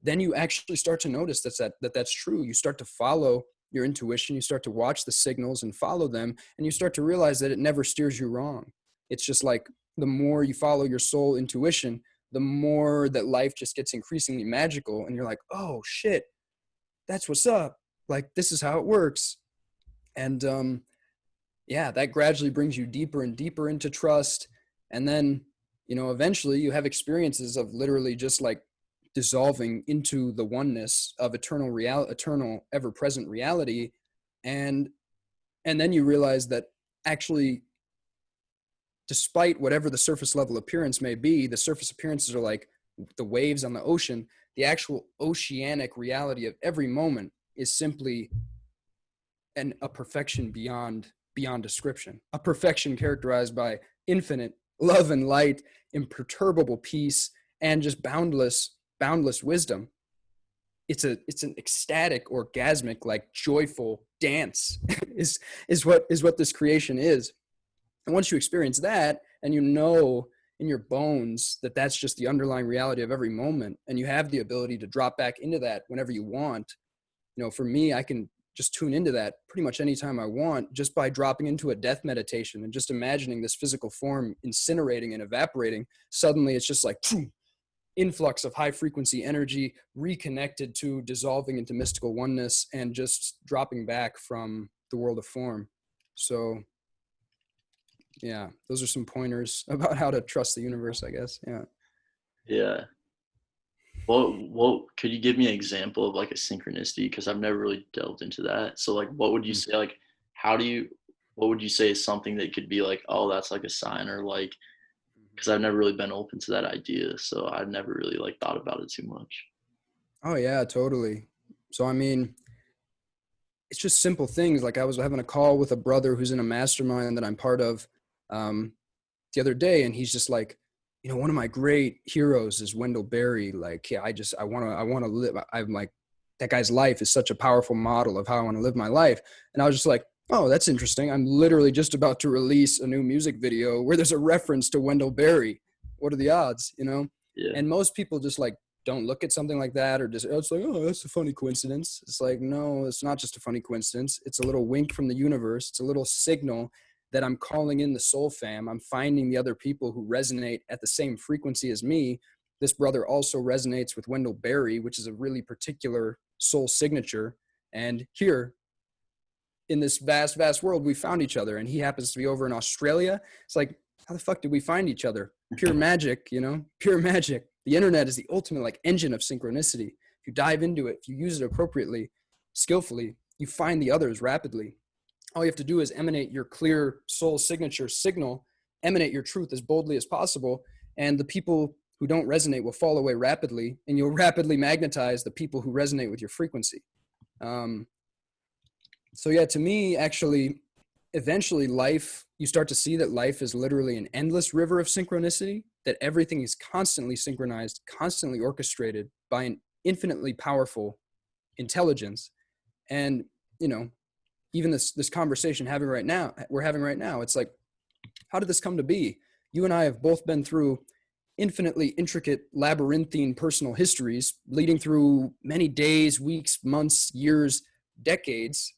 then you actually start to notice that's true. You start to follow your intuition, you start to watch the signals and follow them, and you start to realize that it never steers you wrong. It's just like the more you follow your soul intuition, the more that life just gets increasingly magical, and you're like, oh shit, that's what's up. Like, this is how it works. And yeah, that gradually brings you deeper and deeper into trust. And then, eventually you have experiences of literally just like dissolving into the oneness of eternal ever-present reality. And then you realize that actually, despite whatever the surface level appearance may be, the surface appearances are like the waves on the ocean. The actual oceanic reality of every moment is simply a perfection beyond description, a perfection characterized by infinite love and light, imperturbable peace, and just boundless wisdom. It's an ecstatic, orgasmic, like joyful dance is what this creation is. And once you experience that, and in your bones that that's just the underlying reality of every moment, and you have the ability to drop back into that whenever you want. For me, I can just tune into that pretty much anytime I want, just by dropping into a death meditation and just imagining this physical form incinerating and evaporating. Suddenly it's just like influx of high frequency energy reconnected to dissolving into mystical oneness and just dropping back from the world of form. So yeah, those are some pointers about how to trust the universe, I guess. Yeah. Yeah. What could you give me an example of like a synchronicity? Because I've never really delved into that. So like, what would you say? Like, what would you say is something that could be like, oh, that's like a sign, or like, because I've never really been open to that idea, so I've never really like thought about it too much. Oh yeah, totally. So I mean, it's just simple things. Like I was having a call with a brother who's in a mastermind that I'm part of um, the other day, and he's just like, one of my great heroes is Wendell Berry. Like, yeah, I want to live. I'm like, that guy's life is such a powerful model of how I want to live my life. And I was just like, oh, that's interesting. I'm literally just about to release a new music video where there's a reference to Wendell Berry. What are the odds, Yeah. And most people just like don't look at something like that, or just, oh, it's like, oh, that's a funny coincidence. It's like, no, it's not just a funny coincidence. It's a little wink from the universe. It's a little signal that I'm calling in the soul fam. I'm finding the other people who resonate at the same frequency as me. This brother also resonates with Wendell Berry, which is a really particular soul signature. And here in this vast, vast world, we found each other, and he happens to be over in Australia. It's like, how the fuck did we find each other? Pure magic, pure magic. The internet is the ultimate like engine of synchronicity. If you dive into it, if you use it appropriately, skillfully, you find the others rapidly. All you have to do is emanate your clear soul signature signal, emanate your truth as boldly as possible, and the people who don't resonate will fall away rapidly, and you'll rapidly magnetize the people who resonate with your frequency. So yeah, to me, actually, eventually you start to see that life is literally an endless river of synchronicity, that everything is constantly synchronized, constantly orchestrated by an infinitely powerful intelligence. And, even this conversation we're having right now, it's like, how did this come to be? You and I have both been through infinitely intricate labyrinthine personal histories leading through many days, weeks, months, years, decades,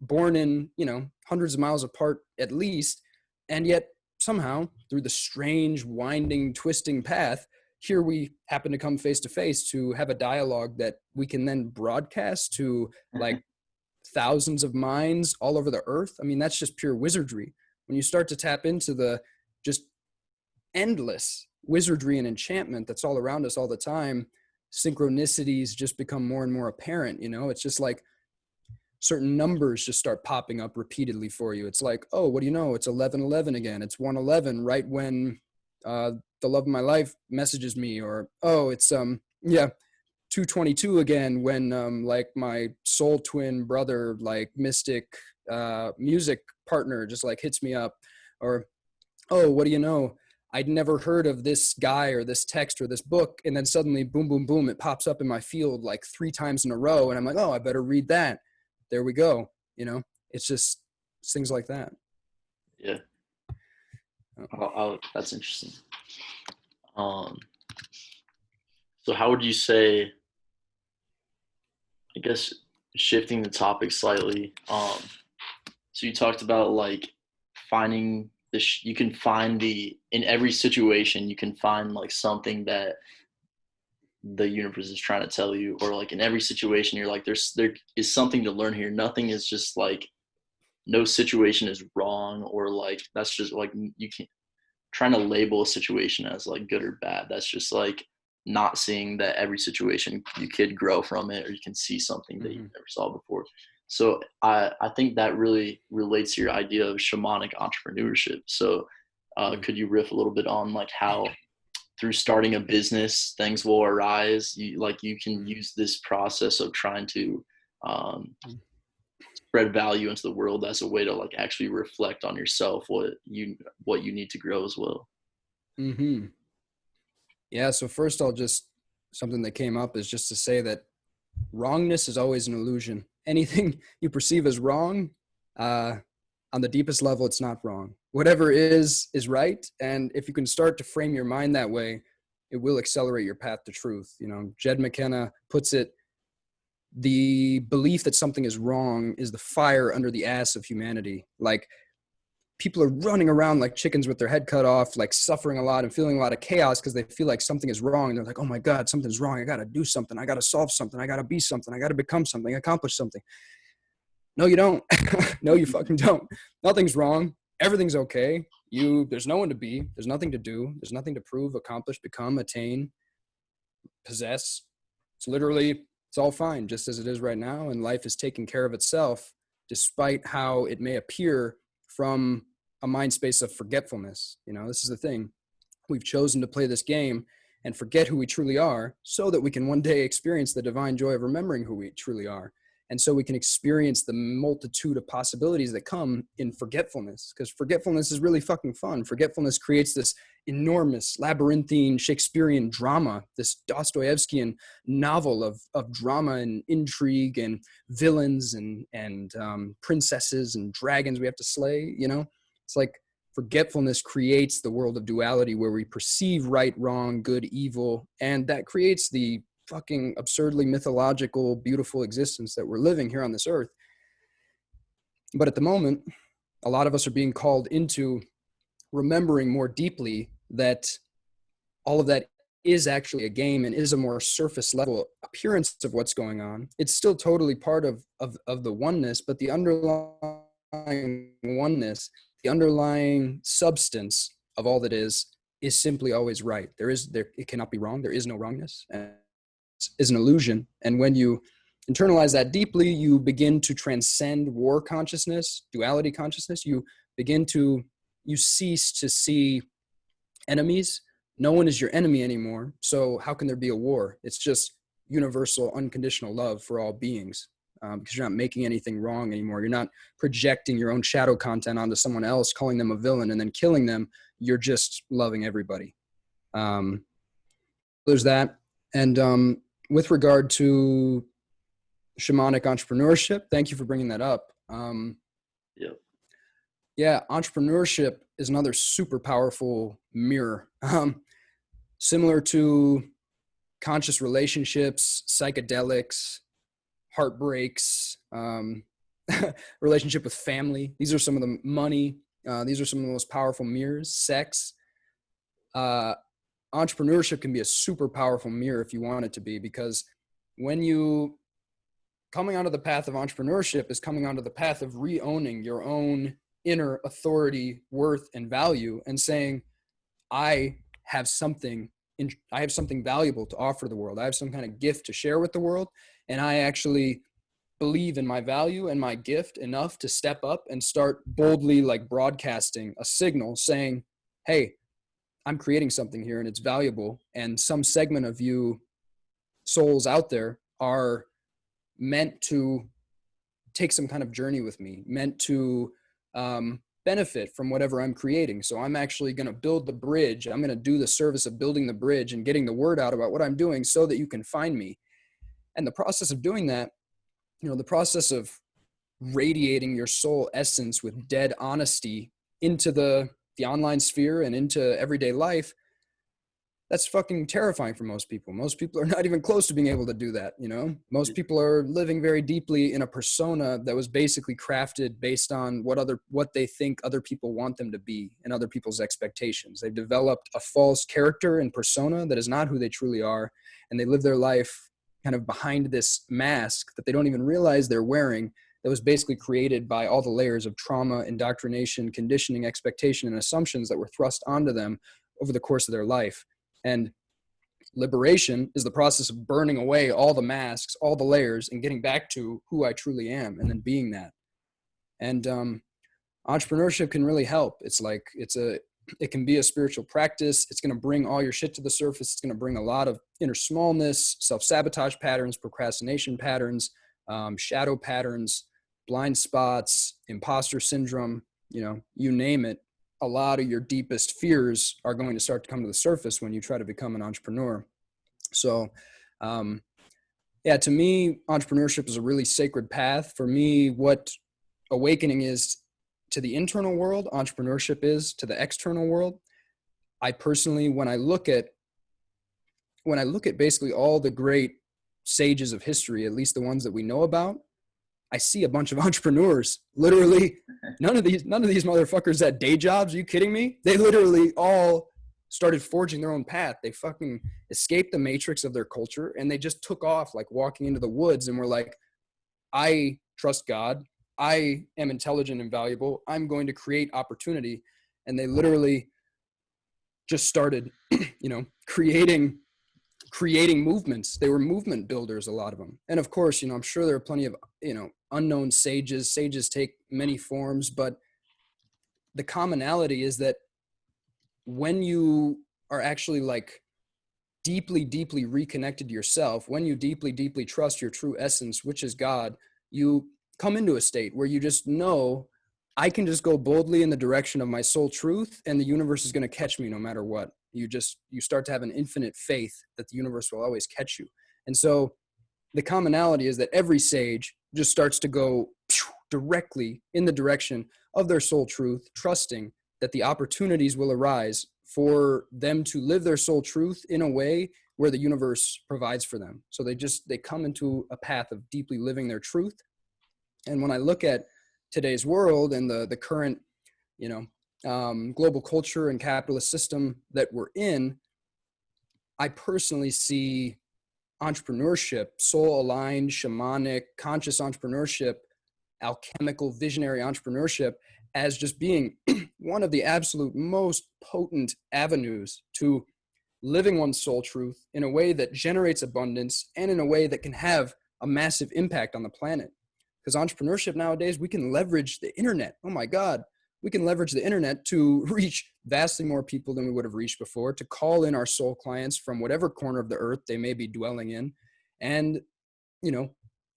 born in, hundreds of miles apart at least. And yet somehow through the strange, winding, twisting path, here we happen to come face to face to have a dialogue that we can then broadcast to like thousands of minds all over the earth. I mean, that's just pure wizardry. When you start to tap into the just endless wizardry and enchantment that's all around us all the time, synchronicities just become more and more apparent. It's just like certain numbers just start popping up repeatedly for you. It's like, oh, what do you know? It's 11:11 again. It's 1:11 right when the love of my life messages me, or oh, it's 2:22 again when like my soul twin brother, like mystic music partner, just like hits me up. Or oh, what do you know? I'd never heard of this guy or this text or this book, and then suddenly boom, boom, boom, it pops up in my field like 3 times in a row, and I'm like, oh, I better read that. There we go. It's just things like that. Yeah. That's interesting. So how would you say, I guess, shifting the topic slightly, so you talked about like finding you can find in every situation, you can find like something that the universe is trying to tell you, or like in every situation, you're like, there is something to learn here. Nothing is just like, no situation is wrong, or like, that's just like, you can't trying to label a situation as like good or bad. That's just like not seeing that every situation you could grow from it, or you can see something that you never saw before. So I think that really relates to your idea of shamanic entrepreneurship. So could you riff a little bit on like how through starting a business, things will arise? You can use this process of trying to spread value into the world as a way to like actually reflect on yourself, what you need to grow as well. Yeah. So first something that came up is just to say that wrongness is always an illusion. Anything you perceive as wrong, on the deepest level, it's not wrong. Whatever is right. And if you can start to frame your mind that way, it will accelerate your path to truth. Jed McKenna puts it, the belief that something is wrong is the fire under the ass of humanity. Like, people are running around like chickens with their head cut off, like suffering a lot and feeling a lot of chaos because they feel like something is wrong. And they're like, oh my God, something's wrong. I got to do something. I got to solve something. I got to be something. I got to become something, accomplish something. No, you don't. No, you fucking don't. Nothing's wrong. Everything's okay. There's no one to be. There's nothing to do. There's nothing to prove, accomplish, become, attain, possess. It's all fine just as it is right now. And life is taking care of itself, despite how it may appear from a mind space of forgetfulness. This is the thing. We've chosen to play this game, and forget who we truly are, so that we can one day experience the divine joy of remembering who we truly are. And so we can experience the multitude of possibilities that come in forgetfulness, because forgetfulness is really fucking fun. Forgetfulness creates this enormous labyrinthine Shakespearean drama, this Dostoevskian novel of drama and intrigue and villains and princesses and dragons we have to slay. You know, it's like forgetfulness creates the world of duality where we perceive right, wrong, good, evil, and that creates the fucking absurdly mythological, beautiful existence that we're living here on this earth. But at the moment, a lot of us are being called into remembering more deeply that all of that is actually a game and is a more surface level appearance of what's going on. It's still totally part of the oneness, but the underlying oneness, the underlying substance of all that is simply always right. It cannot be wrong. There is no wrongness. And is an illusion. And when you internalize that deeply, you begin to transcend war consciousness, duality consciousness. You cease to see enemies. No one is your enemy anymore. So how can there be a war? It's just universal, unconditional love for all beings, because you're not making anything wrong anymore. You're not projecting your own shadow content onto someone else, calling them a villain and then killing them. You're just loving everybody. There's that. And with regard to shamanic entrepreneurship, thank you for bringing that up. Yep. Yeah, entrepreneurship is another super powerful mirror. Similar to conscious relationships, psychedelics, heartbreaks, relationship with family. These are some of the money. These are some of the most powerful mirrors. Sex. Entrepreneurship can be a super powerful mirror if you want it to be, because when you coming onto the path of entrepreneurship is coming onto the path of re-owning your own inner authority, worth, and value, and saying, I have something valuable to offer the world. I have some kind of gift to share with the world, and I actually believe in my value and my gift enough to step up and start boldly like broadcasting a signal saying, hey, I'm creating something here and it's valuable. And some segment of you souls out there are meant to take some kind of journey with me, meant to benefit from whatever I'm creating. So I'm actually going to build the bridge. I'm going to do the service of building the bridge and getting the word out about what I'm doing so that you can find me. And the process of doing that, the process of radiating your soul essence with dead honesty into the online sphere and into everyday life, that's fucking terrifying for most people. Most people are not even close to being able to do that. Most people are living very deeply in a persona that was basically crafted based on what they think other people want them to be and other people's expectations. They've developed a false character and persona that is not who they truly are. And they live their life kind of behind this mask that they don't even realize they're wearing, that was basically created by all the layers of trauma, indoctrination, conditioning, expectation, and assumptions that were thrust onto them over the course of their life. And liberation is the process of burning away all the masks, all the layers, and getting back to who I truly am, and then being that. And entrepreneurship can really help. It can be a spiritual practice. It's going to bring all your shit to the surface. It's going to bring a lot of inner smallness, self-sabotage patterns, procrastination patterns, shadow patterns, blind spots, imposter syndrome, you name it. A lot of your deepest fears are going to start to come to the surface when you try to become an entrepreneur. So, to me, entrepreneurship is a really sacred path. For me, what awakening is to the internal world, entrepreneurship is to the external world. I personally, when I look at basically all the great sages of history, at least the ones that we know about, I see a bunch of entrepreneurs. Literally, none of these motherfuckers had day jobs. Are you kidding me? They literally all started forging their own path. They fucking escaped the matrix of their culture and they just took off like walking into the woods and were like, I trust God. I am intelligent and valuable. I'm going to create opportunity. And they literally just started, creating movements. They were movement builders, a lot of them. And of course, I'm sure there are plenty of, unknown sages. Sages take many forms, but the commonality is that when you are actually like deeply, deeply reconnected to yourself, when you deeply, deeply trust your true essence, which is God, you come into a state where you just know, I can just go boldly in the direction of my soul truth, and the universe is going to catch me no matter what. You start to have an infinite faith that the universe will always catch you. And so the commonality is that every sage just starts to go directly in the direction of their soul truth, trusting that the opportunities will arise for them to live their soul truth in a way where the universe provides for them. So they come into a path of deeply living their truth. And when I look at today's world and the current, global culture and capitalist system that we're in, I personally see entrepreneurship, soul aligned, shamanic, conscious entrepreneurship, alchemical, visionary entrepreneurship as just being one of the absolute most potent avenues to living one's soul truth in a way that generates abundance and in a way that can have a massive impact on the planet. Because entrepreneurship nowadays, we can leverage the internet. Oh my God, we can leverage the internet to reach vastly more people than we would have reached before, to call in our soul clients from whatever corner of the earth they may be dwelling in. And,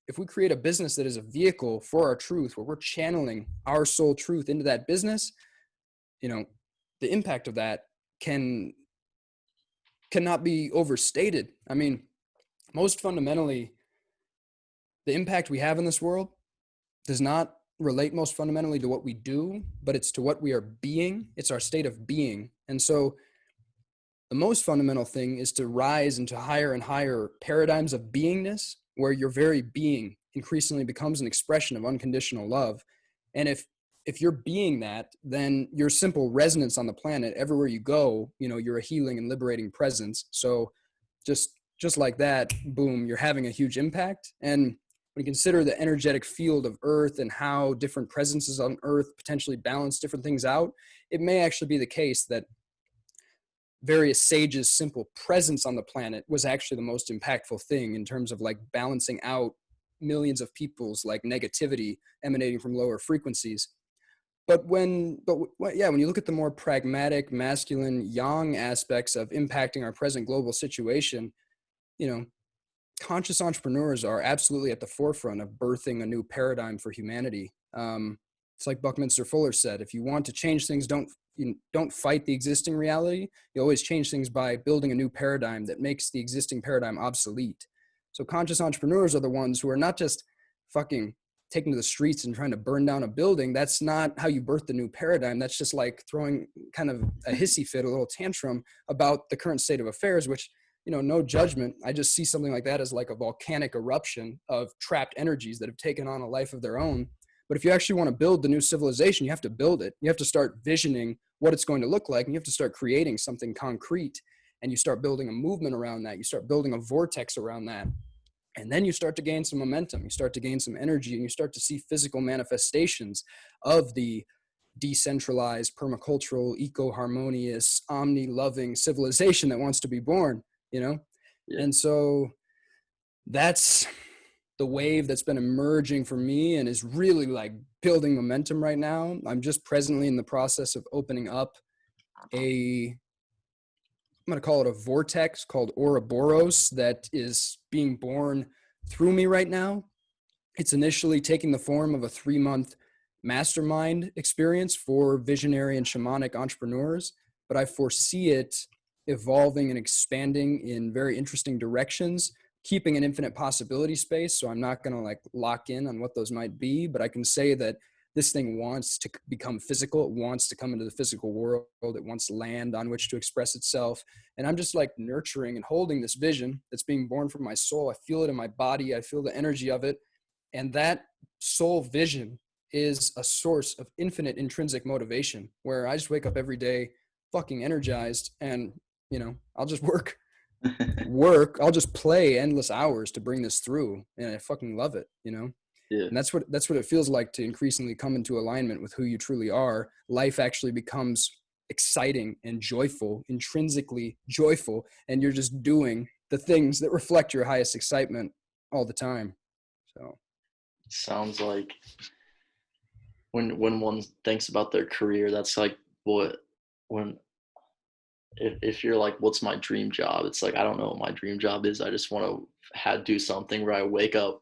if we create a business that is a vehicle for our truth, where we're channeling our soul truth into that business, the impact of that cannot be overstated. I mean, most fundamentally, the impact we have in this world does not relate most fundamentally to what we do, but it's to what we are being. It's our state of being. And so the most fundamental thing is to rise into higher and higher paradigms of beingness, where your very being increasingly becomes an expression of unconditional love. And if you're being that, then your simple resonance on the planet, everywhere you go, you're a healing and liberating presence. So just like that, boom, you're having a huge impact. And when you consider the energetic field of Earth and how different presences on Earth potentially balance different things out, it may actually be the case that various sages' simple presence on the planet was actually the most impactful thing in terms of like balancing out millions of people's like negativity emanating from lower frequencies. But when you look at the more pragmatic, masculine, yang aspects of impacting our present global situation, conscious entrepreneurs are absolutely at the forefront of birthing a new paradigm for humanity. It's like Buckminster Fuller said, if you want to change things, don't fight the existing reality. You always change things by building a new paradigm that makes the existing paradigm obsolete. So conscious entrepreneurs are the ones who are not just fucking taking to the streets and trying to burn down a building. That's not how you birth the new paradigm. That's just like throwing kind of a hissy fit, a little tantrum about the current state of affairs, which, no judgment. I just see something like that as like a volcanic eruption of trapped energies that have taken on a life of their own. But if you actually want to build the new civilization, you have to build it. You have to start visioning what it's going to look like, and you have to start creating something concrete, and you start building a movement around that. You start building a vortex around that. And then you start to gain some momentum. You start to gain some energy, and you start to see physical manifestations of the decentralized, permacultural, eco-harmonious, omni-loving civilization that wants to be born, Yeah. And so that's the wave that's been emerging for me and is really like building momentum right now. I'm just presently in the process of opening up I'm going to call it a vortex called Ouroboros that is being born through me right now. It's initially taking the form of a 3-month mastermind experience for visionary and shamanic entrepreneurs, but I foresee it evolving and expanding in very interesting directions, keeping an infinite possibility space. So I'm not going to like lock in on what those might be, but I can say that this thing wants to become physical. It wants to come into the physical world. It wants land on which to express itself. And I'm just like nurturing and holding this vision that's being born from my soul. I feel it in my body. I feel the energy of it. And that soul vision is a source of infinite intrinsic motivation, where I just wake up every day fucking energized, and I'll just work. I'll just play endless hours to bring this through, and I fucking love it. Yeah. And that's what it feels like to increasingly come into alignment with who you truly are. Life actually becomes exciting and joyful, intrinsically joyful, and you're just doing the things that reflect your highest excitement all the time. So sounds like when one thinks about their career, that's like what when if you're like, what's my dream job? It's like, I don't know what my dream job is. I just want to do something where I wake up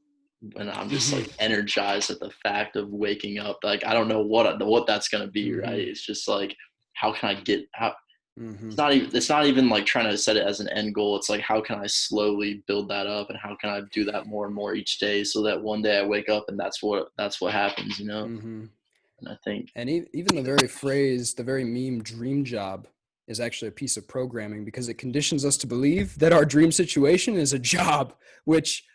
and I'm just Mm-hmm. like energized at the fact of waking up. Like, I don't know what that's going to be. Right. Mm-hmm. It's just like, how can I get how, Mm-hmm. it's not even like trying to set it as an end goal. It's like, how can I slowly build that up, and how can I do that more and more each day, so that one day I wake up and that's what happens, you know? Mm-hmm. And I think, And even the very phrase, the very meme dream job is actually a piece of programming because it conditions us to believe that our dream situation is a job, which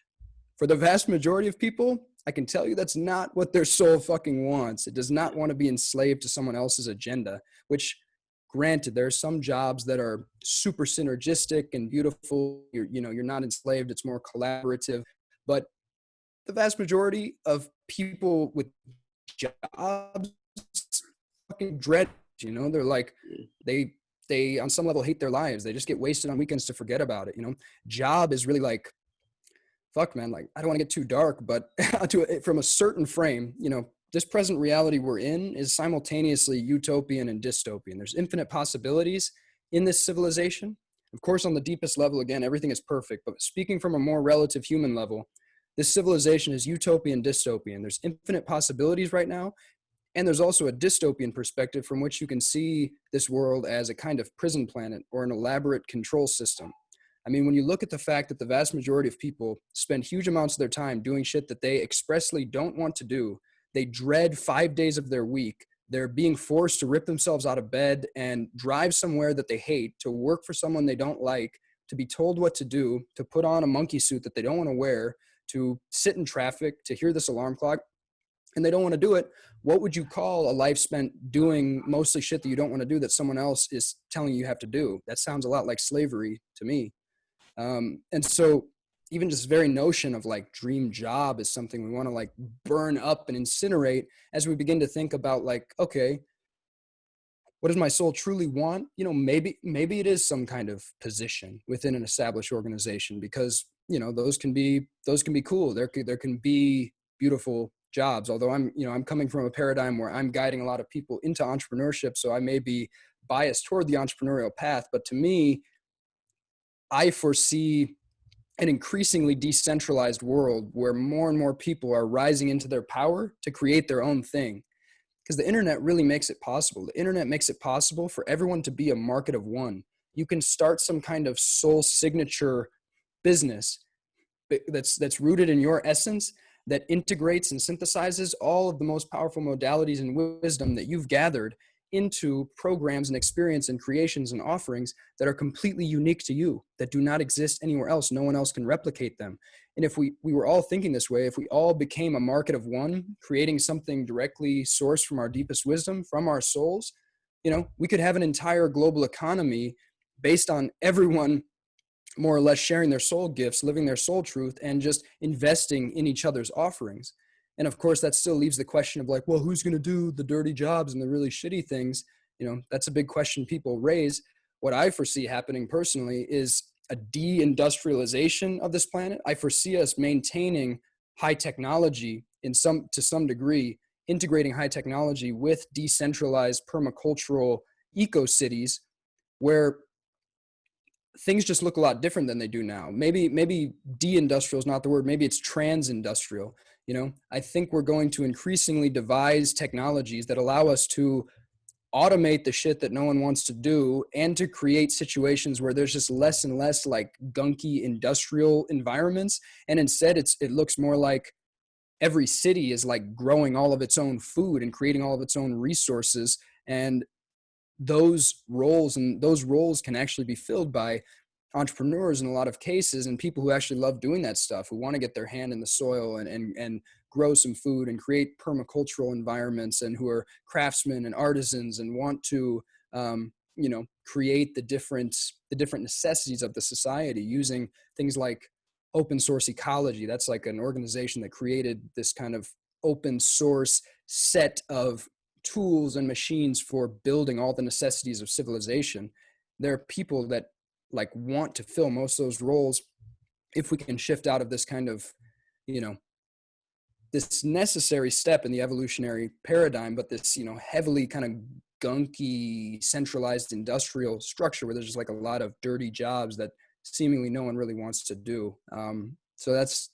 for the vast majority of people, I can tell you that's not what their soul fucking wants. It does not want to be enslaved to someone else's agenda, which granted, there are some jobs that are super synergistic and beautiful. You're not enslaved. It's more collaborative, but the vast majority of people with jobs fucking dread, they're like, they they on some level hate their lives. They just get wasted on weekends to forget about it. Job is really like, fuck, man, like, I don't want to get too dark, but from a certain frame, this present reality we're in is simultaneously utopian and dystopian. There's infinite possibilities in this civilization. Of course, on the deepest level, again, everything is perfect, but speaking from a more relative human level, this civilization is utopian, dystopian. There's infinite possibilities right now. And there's also a dystopian perspective from which you can see this world as a kind of prison planet or an elaborate control system. I mean, when you look at the fact that the vast majority of people spend huge amounts of their time doing shit that they expressly don't want to do, they dread 5 days of their week. They're being forced to rip themselves out of bed and drive somewhere that they hate, to work for someone they don't like, to be told what to do, to put on a monkey suit that they don't want to wear, to sit in traffic, to hear this alarm clock, and they don't want to do it. What would you call a life spent doing mostly shit that you don't want to do that someone else is telling you have to do? That sounds a lot like slavery to me. And so even just very notion of like dream job is something we want to like burn up and incinerate as we begin to think about like, okay, what does my soul truly want? Maybe it is some kind of position within an established organization, because those can be cool. There can be beautiful jobs. Although I'm coming from a paradigm where I'm guiding a lot of people into entrepreneurship, so I may be biased toward the entrepreneurial path. But to me, I foresee an increasingly decentralized world where more and more people are rising into their power to create their own thing. Because the internet really makes it possible. The internet makes it possible for everyone to be a market of one. You can start some kind of soul signature business that's rooted in your essence, that integrates and synthesizes all of the most powerful modalities and wisdom that you've gathered into programs and experience and creations and offerings that are completely unique to you, that do not exist anywhere else. No one else can replicate them. And if we were all thinking this way, if we all became a market of one, creating something directly sourced from our deepest wisdom, from our souls, we could have an entire global economy based on everyone more or less sharing their soul gifts, living their soul truth, and just investing in each other's offerings. And of course, that still leaves the question of like, well, who's going to do the dirty jobs and the really shitty things? That's a big question people raise. What I foresee happening personally is a deindustrialization of this planet. I foresee us maintaining high technology to some degree, integrating high technology with decentralized permacultural eco-cities where things just look a lot different than they do now. Maybe de-industrial is not the word. Maybe it's trans-industrial. I think we're going to increasingly devise technologies that allow us to automate the shit that no one wants to do, and to create situations where there's just less and less like gunky industrial environments. And instead it looks more like every city is like growing all of its own food and creating all of its own resources. And those roles can actually be filled by entrepreneurs in a lot of cases, and people who actually love doing that stuff, who want to get their hand in the soil and grow some food and create permacultural environments, and who are craftsmen and artisans and want to create the different necessities of the society using things like open source ecology. That's like an organization that created this kind of open source set of tools and machines for building all the necessities of civilization. There are people that like want to fill most of those roles if we can shift out of this kind of this necessary step in the evolutionary paradigm, but this heavily kind of gunky, centralized industrial structure where there's just like a lot of dirty jobs that seemingly no one really wants to do. So that's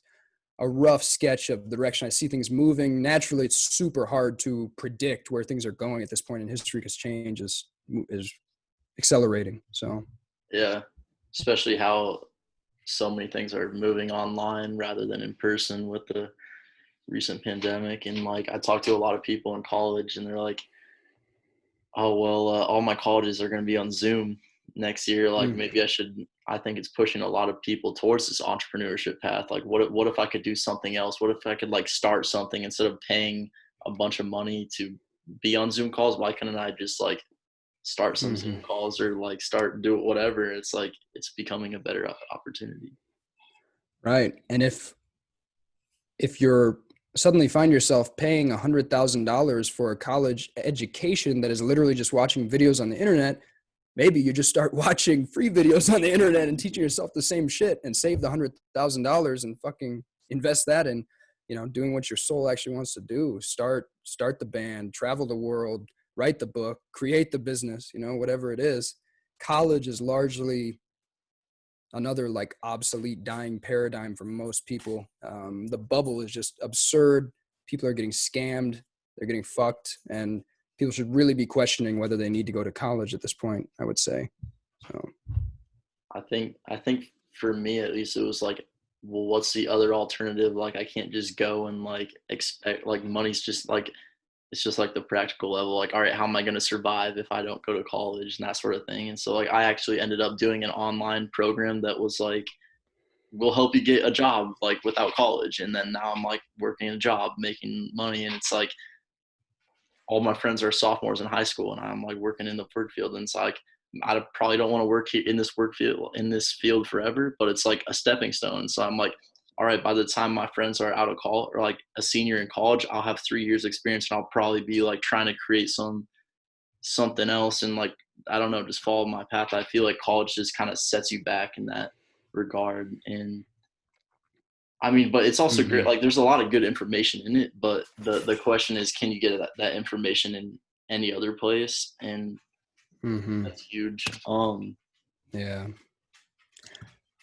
a rough sketch of the direction I see things moving. Naturally, it's super hard to predict where things are going at this point in history because change is accelerating. So Yeah, especially how so many things are moving online rather than in person with the recent pandemic. And like I talked to a lot of people in college and they're like, oh well, all my colleges are going to be on Zoom next year. Like maybe I think it's pushing a lot of people towards this entrepreneurship path. Like what if I could do something else? What if I could like start something instead of paying a bunch of money to be on Zoom calls? Why couldn't I just like start some Zoom calls or like do whatever? It's like it's becoming a better opportunity. Right. And if you're suddenly find yourself paying $100,000 for a college education that is literally just watching videos on the internet, maybe you just start watching free videos on the internet and teaching yourself the same shit and save the $100,000 and fucking invest that in, doing what your soul actually wants to do. Start the band, travel the world, write the book, create the business, whatever it is. College is largely another like obsolete dying paradigm for most people. The bubble is just absurd. People are getting scammed. They're getting fucked. And people should really be questioning whether they need to go to college at this point, I would say. So I think for me at least it was like, well, what's the other alternative? Like I can't just go and like expect like money's just like it's just like the practical level, like, all right, how am I going to survive if I don't go to college and that sort of thing. And so like I actually ended up doing an online program that was like will help you get a job like without college. And then now I'm like working a job making money, and it's like all my friends are sophomores in high school and I'm like working in the work field. And it's like I probably don't want to work in this field forever, but it's like a stepping stone. So I'm like, all right, by the time my friends are out of college or like a senior in college, I'll have 3 years experience and I'll probably be like trying to create something else and like, I don't know, just follow my path. I feel like college just kind of sets you back in that regard. And I mean, but it's also great. Like there's a lot of good information in it, but the question is, can you get that information in any other place? And that's huge. Yeah.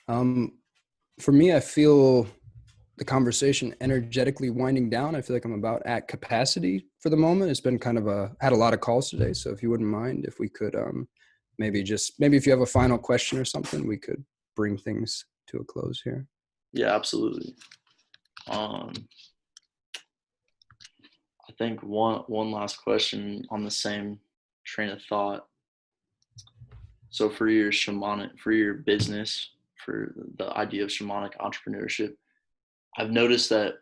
For me, I feel the conversation energetically winding down. I feel like I'm about at capacity for the moment. It's been kind of had a lot of calls today. So if you wouldn't mind, if we could maybe if you have a final question or something, we could bring things to a close here. Yeah, absolutely. I think one last question on the same train of thought. So for your business, for the idea of shamanic entrepreneurship, I've noticed that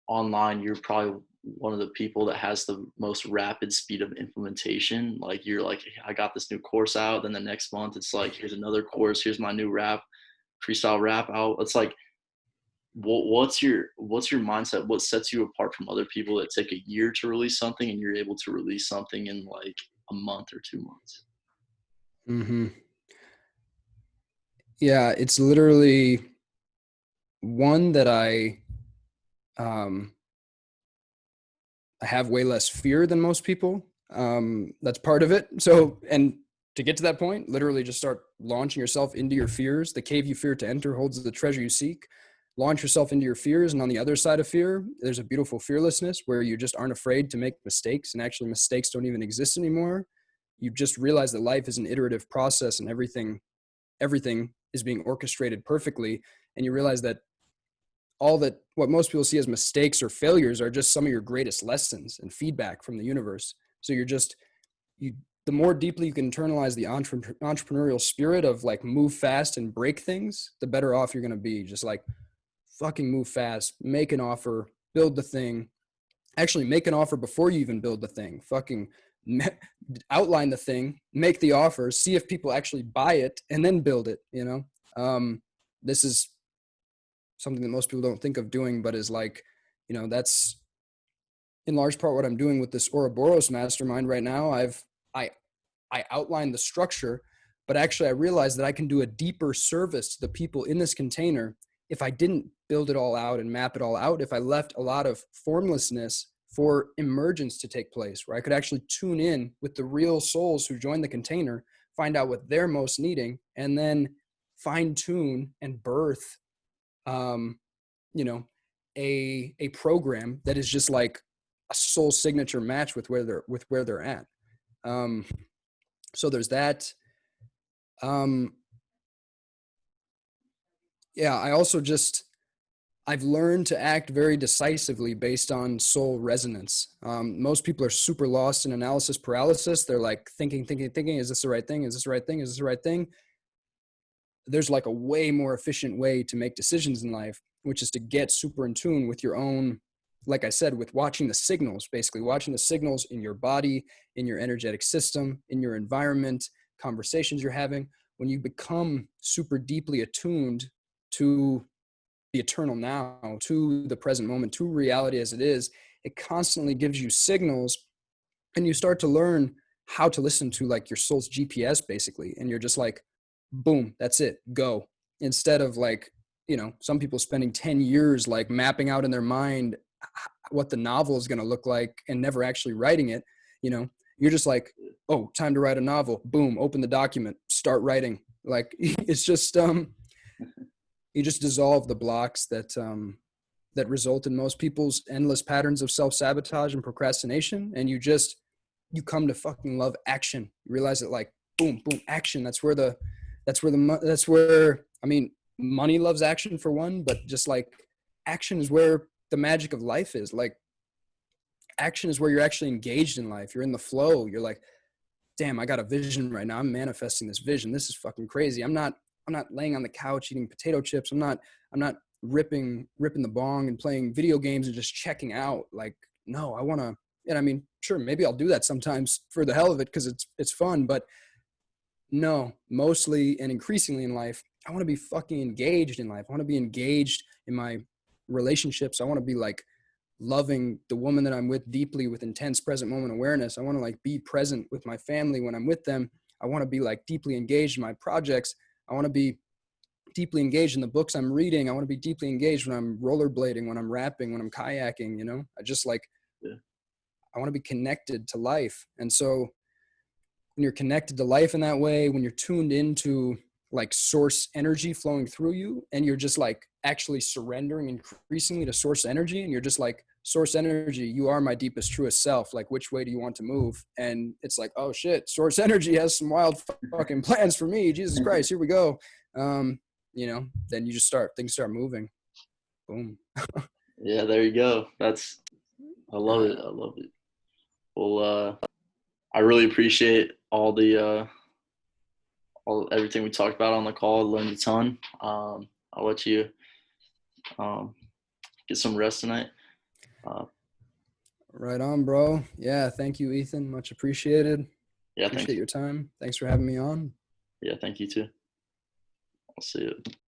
online you're probably one of the people that has the most rapid speed of implementation. Like you're like, I got this new course out, then the next month it's like, here's another course, here's my new freestyle rap out. It's like, what's your mindset? What sets you apart from other people that take a year to release something and you're able to release something in like a month or 2 months? Yeah, it's literally one that I have way less fear than most people. That's part of it. So, and to get to that point, literally just start launching yourself into your fears. The cave you fear to enter holds the treasure you seek. Launch yourself into your fears. And on the other side of fear, there's a beautiful fearlessness where you just aren't afraid to make mistakes. And actually mistakes don't even exist anymore. You just realize that life is an iterative process and everything is being orchestrated perfectly. And you realize that what most people see as mistakes or failures are just some of your greatest lessons and feedback from the universe. So the more deeply you can internalize the entrepreneurial spirit of like move fast and break things, the better off you're going to be. Just like fucking move fast, make an offer, build the thing. Actually make an offer before you even build the thing. Fucking outline the thing, make the offer, see if people actually buy it, and then build it. This is something that most people don't think of doing, but is like, that's in large part what I'm doing with this Ouroboros mastermind right now. I outlined the structure, but actually I realized that I can do a deeper service to the people in this container if I didn't build it all out and map it all out. If I left a lot of formlessness for emergence to take place, where I could actually tune in with the real souls who join the container, find out what they're most needing, and then fine tune and birth, you know, a program that is just like a soul signature match with where they're at. So there's that. Yeah, I also just, I've learned to act very decisively based on soul resonance. Most people are super lost in analysis paralysis. They're like thinking, is this the right thing? Is this the right thing? Is this the right thing? There's like a way more efficient way to make decisions in life, which is to get super in tune with your own, like I said, with watching the signals, basically watching the signals in your body, in your energetic system, in your environment, conversations you're having. When you become super deeply attuned to the eternal now, to the present moment, to reality as it is, it constantly gives you signals, and you start to learn how to listen to like your soul's GPS basically. And you're just like, boom, that's it, go. Instead of like, you know, some people spending 10 years like mapping out in their mind what the novel is going to look like and never actually writing it, you know, you're just like, oh, time to write a novel. Boom, open the document, start writing. Like it's just, you just dissolve the blocks that that result in most people's endless patterns of self-sabotage and procrastination, and you come to fucking love action. You realize that like boom boom action, that's where I mean, money loves action for one, but just like action is where the magic of life is. Like action is where you're actually engaged in life. You're in the flow. You're like, damn, I got a vision right now. I'm manifesting this vision. This is fucking crazy. I'm not laying on the couch eating potato chips. I'm not ripping the bong and playing video games and just checking out. Like, no, I want to, and I mean, sure, maybe I'll do that sometimes for the hell of it because it's fun, but no, mostly and increasingly in life, I want to be fucking engaged in life. I want to be engaged in my relationships. I want to be like loving the woman that I'm with deeply with intense present moment awareness. I want to like be present with my family when I'm with them. I want to be like deeply engaged in my projects. I want to be deeply engaged in the books I'm reading. I want to be deeply engaged when I'm rollerblading, when I'm rapping, when I'm kayaking, you know, I just like, Yeah. I want to be connected to life. And so when you're connected to life in that way, when you're tuned into like source energy flowing through you, and you're just like actually surrendering increasingly to source energy, and you're just like, source energy, you are my deepest, truest self. Like, which way do you want to move? And it's like, oh shit, source energy has some wild fucking plans for me. Jesus Christ, here we go. You know, then you just things start moving. Boom. Yeah, there you go. I love it. I love it. Well, I really appreciate everything we talked about on the call. I learned a ton. I'll let you get some rest tonight. Right on, bro. Yeah, thank you, Ethan. Much appreciated. Yeah, appreciate your time. Thanks for having me on. Yeah, thank you too. I'll see you.